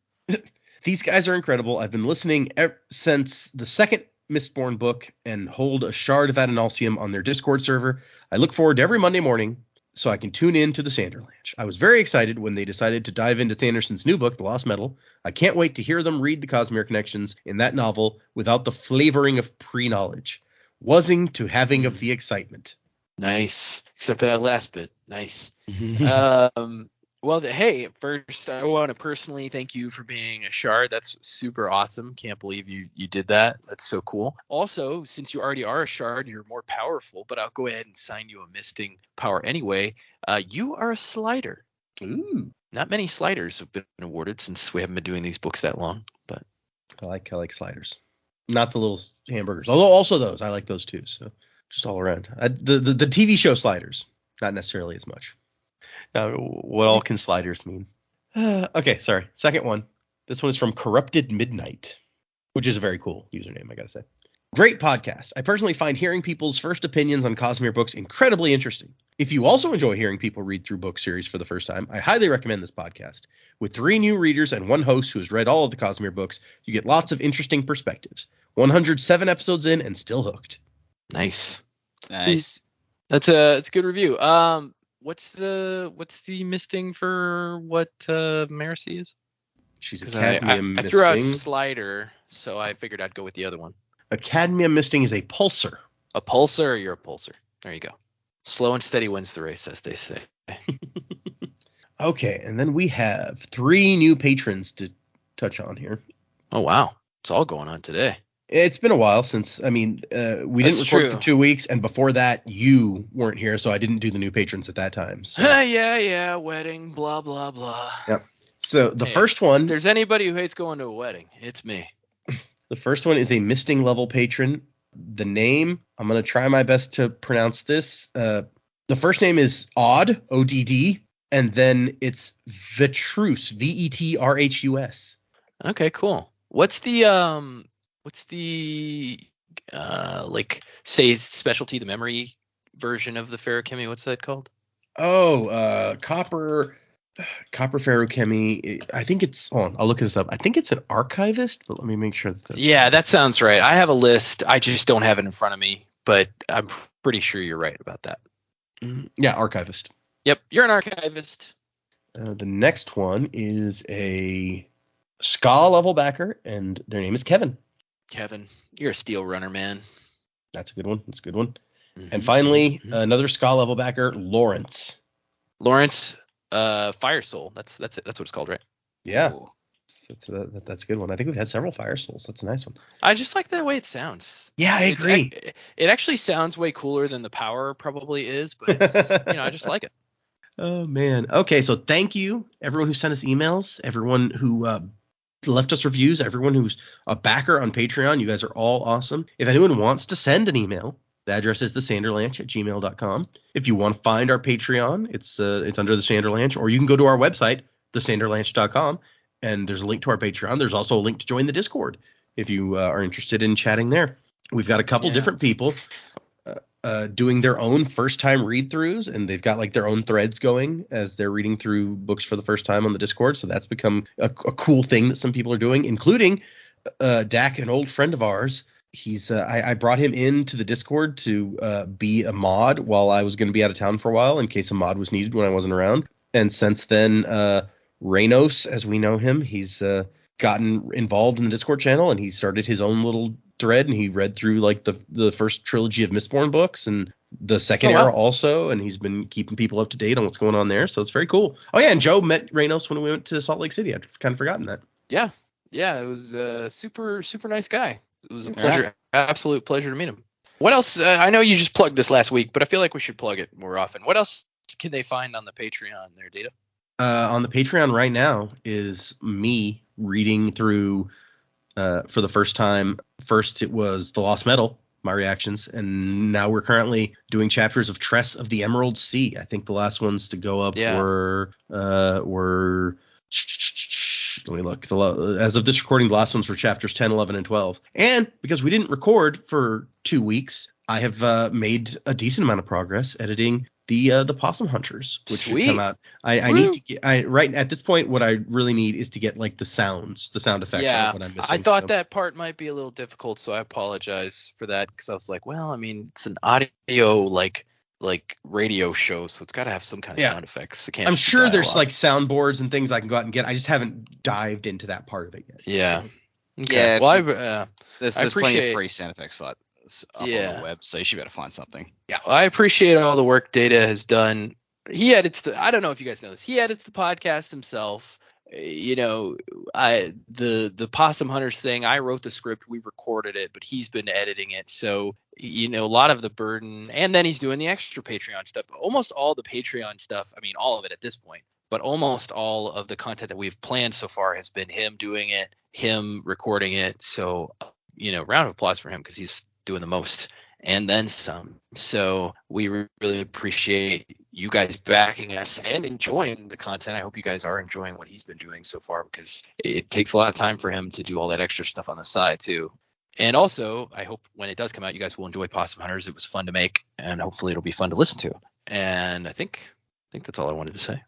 These guys are incredible. I've been listening since the second Mistborn book and hold a shard of Adonalsium on their Discord server. I look forward to every Monday morning so I can tune in to the Sanderlanche. I was very excited when they decided to dive into Sanderson's new book, The Lost Metal. I can't wait to hear them read the Cosmere connections in that novel without the flavoring of pre-knowledge. Wasing to having of the excitement. Nice. Except for that last bit. Nice. Well, hey, first I want to personally thank you for being a shard. That's super awesome. Can't believe you did that. That's so cool. Also, since you already are a shard, you're more powerful, but I'll go ahead and sign you a misting power anyway. You are a slider. Ooh. Not many sliders have been awarded since we haven't been doing these books that long, but I like sliders. Not the little hamburgers. Although also those. I like those too. So just all around. The TV show sliders. Not necessarily as much. Now, what all can sliders mean? Okay, sorry. Second one. This one is from Corrupted Midnight, which is a very cool username, I gotta say. Great podcast. I personally find hearing people's first opinions on Cosmere books incredibly interesting. If you also enjoy hearing people read through book series for the first time, I highly recommend this podcast. With 3 new readers and 1 host who has read all of the Cosmere books, you get lots of interesting perspectives. 107 episodes in and still hooked. nice. Nice. It's a good review. What's the misting for what Marcy is? She's a 'Cause cadmium I threw out misting. slider, so I figured I'd go with the other one. A cadmium misting is a pulsar. A pulsar, or you're a pulsar. There you go. Slow and steady wins the race, as they say. Okay, and then we have 3 new patrons to touch on here. Oh wow, it's all going on today. It's been a while since, we didn't That's record true. for 2 weeks, and before that, you weren't here, so I didn't do the new patrons at that time. So, Yeah, wedding, blah blah blah. Yep. So the Hey, first If one, there's anybody who hates going to a wedding, it's me. the first one is a misting level patron. The name, I'm gonna try my best to pronounce this. The first name is Odd, ODD, and then it's Vetrus, VETRHUS. Okay, cool. What's the like say specialty, the memory version of the ferrochemy? What's that called? Oh, copper ferrochemy. I think it's. Hold on, I'll look this up. I think it's an archivist, but let me make sure that's. Yeah, that sounds right. I have a list. I just don't have it in front of me, but I'm pretty sure you're right about that. Yeah, archivist. Yep, you're an archivist. The next one is a Ska level backer, and their name is Kevin. Kevin, you're a steel runner, man. That's a good one. Mhm, And finally, mhm. another Ska level backer, Lawrence. Lawrence, Fire Soul. That's it. That's what it's called, right? Yeah, Ooh. that's a good one. I think we've had several Fire Souls. That's a nice one. I just like the way it sounds. Yeah, I agree. It actually sounds way cooler than the power probably is, but it's, I just like it. Oh man. Okay, so thank you everyone who sent us emails, everyone who left us reviews, everyone who's a backer on Patreon. You guys are all awesome. If anyone wants to send an email, the address is thesanderlanche@gmail.com. If you want to find our Patreon, it's under the Sanderlanche, or you can go to our website, thesanderlanche.com, and there's a link to our Patreon. There's also a link to join the Discord if you are interested in chatting there. We've got a couple different people doing their own first-time read-throughs, and they've got like their own threads going as they're reading through books for the first time on the Discord. So that's become a cool thing that some people are doing, including Dak, an old friend of ours. He's I brought him into the Discord to be a mod while I was going to be out of town for a while in case a mod was needed when I wasn't around. And since then, Reynos, as we know him, he's gotten involved in the Discord channel, and he started his own little thread, and he read through like the first trilogy of Mistborn books and the second era also, and he's been keeping people up to date on what's going on there. So it's very cool. Oh yeah, and Joe met Reynos when we went to Salt Lake City. I'd kind of forgotten that. Yeah, it was a super nice guy. It was a pleasure, absolute pleasure to meet him. What else? I know you just plugged this last week, but I feel like we should plug it more often. What else can they find on the Patreon there, Data? On the Patreon right now is me reading through for the first time. First it was The Lost Metal, my reactions, and now we're currently doing chapters of Tress of the Emerald Sea. I think the last ones to go up were let me look. As of this recording, the last ones were chapters 10, 11, and 12. And because we didn't record for 2 weeks, I have made a decent amount of progress editing the Possum Hunters, which should come out. I need to get right at this point. What I really need is to get like the sound effects. Yeah, what I'm missing, I thought that part might be a little difficult, so I apologize for that, because I was like, well, I mean, it's an audio like radio show, so it's got to have some kind of sound effects. It can't I'm just be sure there's dialogue. like soundboards and things I can go out and get. I just haven't dived into that part of it yet. Yeah. Okay. Yeah. Well, There's plenty of free sound effects sites up on the web, so you should be able to find something. Yeah, I appreciate all the work Data has done he edits I don't know if you guys know this. He edits the podcast himself. The Possum Hunters thing, I wrote the script, we recorded it, but he's been editing it. So, a lot of the burden, and then he's doing the extra Patreon stuff. Almost all the Patreon stuff, I mean, all of it at this point, but almost all of the content that we've planned so far has been him doing it, him recording it. So, round of applause for him because he's doing the most and then some. So we really appreciate you guys backing us and enjoying the content. I hope you guys are enjoying what he's been doing so far, because it takes a lot of time for him to do all that extra stuff on the side too. And also, I hope when it does come out, you guys will enjoy Possum Hunters. It was fun to make, and hopefully it'll be fun to listen to. And I think that's all I wanted to say.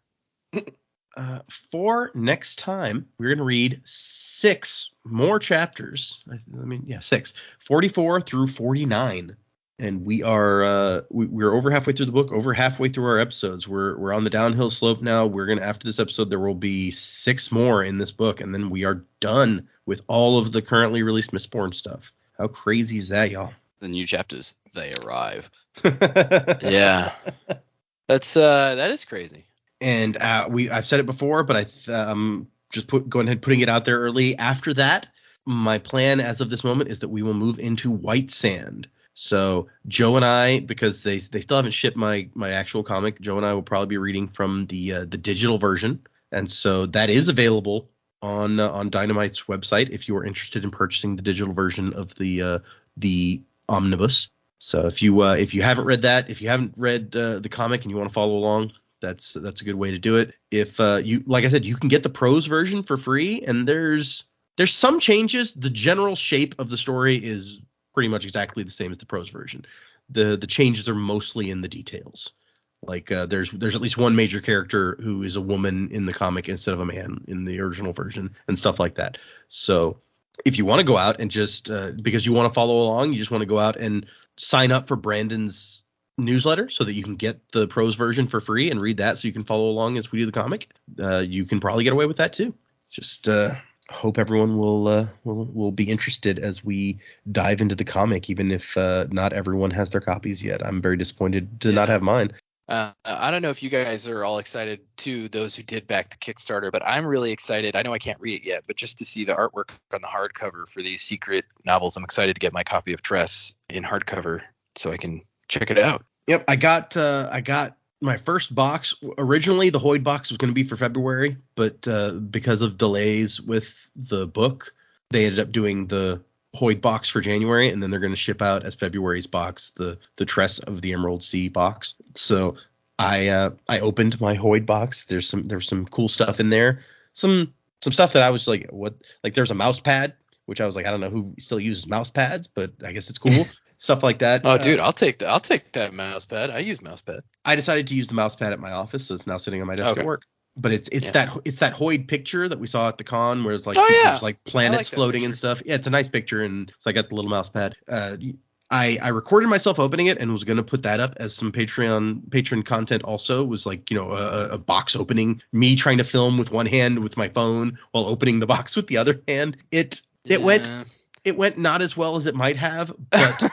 For next time, we're going to read 6 more chapters. 6, 44 through 49. And we're over halfway through the book, over halfway through our episodes. We're on the downhill slope now. We're going to, after this episode, there will be 6 more in this book, and then we are done with all of the currently released Mistborn stuff. How crazy is that, y'all? The new chapters, they arrive. Yeah. That is crazy. And I've said it before, but I'm just going ahead putting it out there early. After that, my plan as of this moment is that we will move into White Sand. So Joe and I, because they still haven't shipped my actual comic, Joe and I will probably be reading from the digital version, and so that is available on Dynamite's website if you are interested in purchasing the digital version of the omnibus. So if you haven't read that, if you haven't read the comic and you want to follow along, that's a good way to do it. If you, like I said, you can get the prose version for free, and there's some changes. The general shape of the story is pretty much exactly the same as the prose version. The changes are mostly in the details. Like there's at least one major character who is a woman in the comic instead of a man in the original version, and stuff like that. So if you want to go out and just because you want to follow along, you just want to go out and sign up for Brandon's newsletter so that you can get the prose version for free and read that so you can follow along as we do the comic, you can probably get away with that too. Just hope everyone will be interested as we dive into the comic, even if not everyone has their copies yet. I'm very disappointed to not have mine. I don't know if you guys are all excited too, those who did back the Kickstarter, but I'm really excited. I know I can't read it yet, but just to see the artwork on the hardcover for these secret novels, I'm excited to get my copy of Tress in hardcover so I can check it out. Yep, I got my first box. Originally, the Hoyd box was going to be for February, but because of delays with the book, they ended up doing the Hoyd box for January, and then they're going to ship out as February's box the Tress of the Emerald Sea box. So I opened my Hoyd box. There's some cool stuff in there. Some stuff that I was like, what? Like there's a mouse pad, which I was like, I don't know who still uses mouse pads, but I guess it's cool. Stuff like that. Oh, dude, I'll take that mouse pad. I use mouse pad. I decided to use the mouse pad at my office, so it's now sitting on my desk at work. But it's that Hoyd picture that we saw at the con where it's like there's like planets floating and stuff. Yeah, it's a nice picture, and so I got the little mouse pad. I recorded myself opening it and was going to put that up as some patron content. Also, it was like, a box opening, me trying to film with one hand with my phone while opening the box with the other hand. It went not as well as it might have, but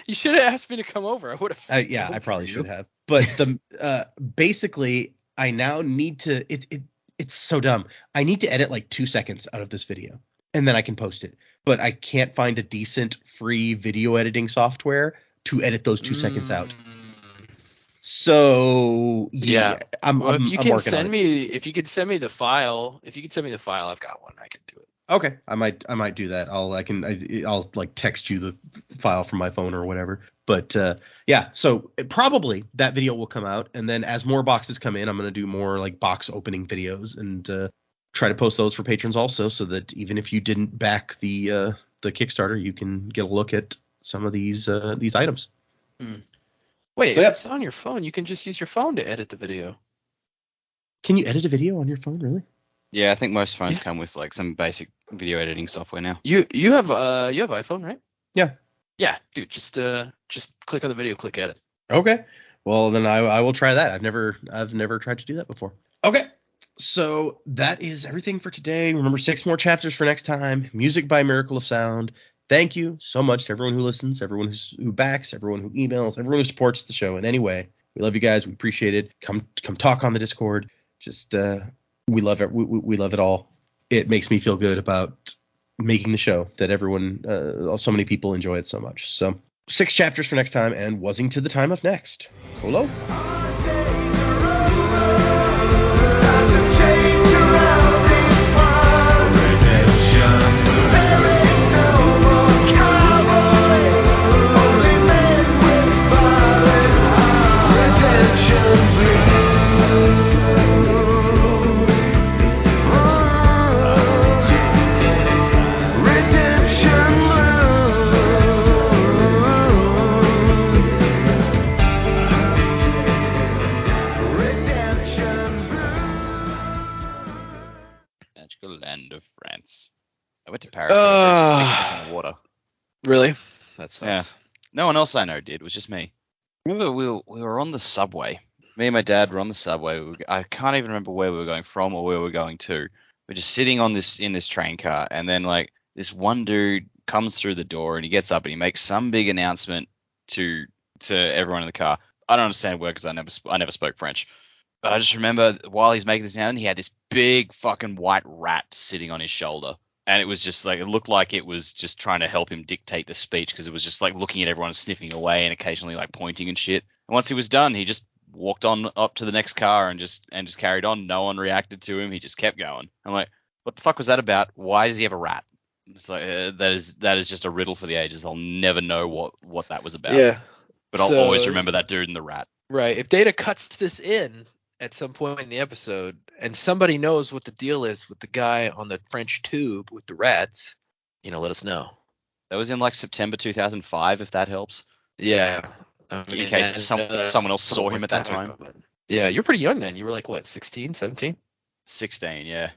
you should have asked me to come over. I would have. I probably should have. But basically, I now need to. It's so dumb. I need to edit like 2 seconds out of this video, and then I can post it. But I can't find a decent free video editing software to edit those 2 seconds out. So yeah, I'm working on it. If you could send me the file, I've got one. I can do it. Okay, I might do that. I'll like text you the file from my phone or whatever. But yeah, so probably that video will come out, and then as more boxes come in, I'm gonna do more like box opening videos and try to post those for patrons also, so that even if you didn't back the Kickstarter, you can get a look at some of these items. Wait, so, it's on your phone. You can just use your phone to edit the video. Can you edit a video on your phone, really? Yeah, I think most phones come with like some basic video editing software now. You have iPhone, right? Yeah. Yeah, dude, just click on the video, click edit. Okay. Well, then I will try that. I've never tried to do that before. Okay. So that is everything for today. Remember, 6 more chapters for next time. Music by Miracle of Sound. Thank you so much to everyone who listens, everyone who backs, everyone who emails, everyone who supports the show in any way. We love you guys. We appreciate it. Come talk on the Discord. Just we love it. We love it all. It makes me feel good about making the show, that everyone, so many people enjoy it so much. So 6 chapters for next time, and wuzzing to the time of next. Colo? Land of France. I went to Paris. I got sick in the water. Really? That sucks. Yeah. No one else I know did. It was just me. Remember, we were on the subway. Me and my dad were on the subway. I can't even remember where we were going from or where we were going to. We're just sitting in this train car, and then like this one dude comes through the door, and he gets up and he makes some big announcement to everyone in the car. I don't understand word because I never spoke French. But I just remember while he's making this announcement, he had this big fucking white rat sitting on his shoulder. And it was just like, it looked like it was just trying to help him dictate the speech, because it was just like looking at everyone, sniffing away and occasionally like pointing and shit. And once he was done, he just walked on up to the next car and just carried on. No one reacted to him. He just kept going. I'm like, what the fuck was that about? Why does he have a rat? It's like, that is just a riddle for the ages. I'll never know what that was about. Yeah. But I'll always remember that dude and the rat. Right. If Data cuts this in at some point in the episode, and somebody knows what the deal is with the guy on the French tube with the rats, let us know. That was in like September 2005, if that helps. Yeah. In case someone else saw him at that time. Yeah, you're pretty young then. You were like, what, 16, 17? 16, yeah.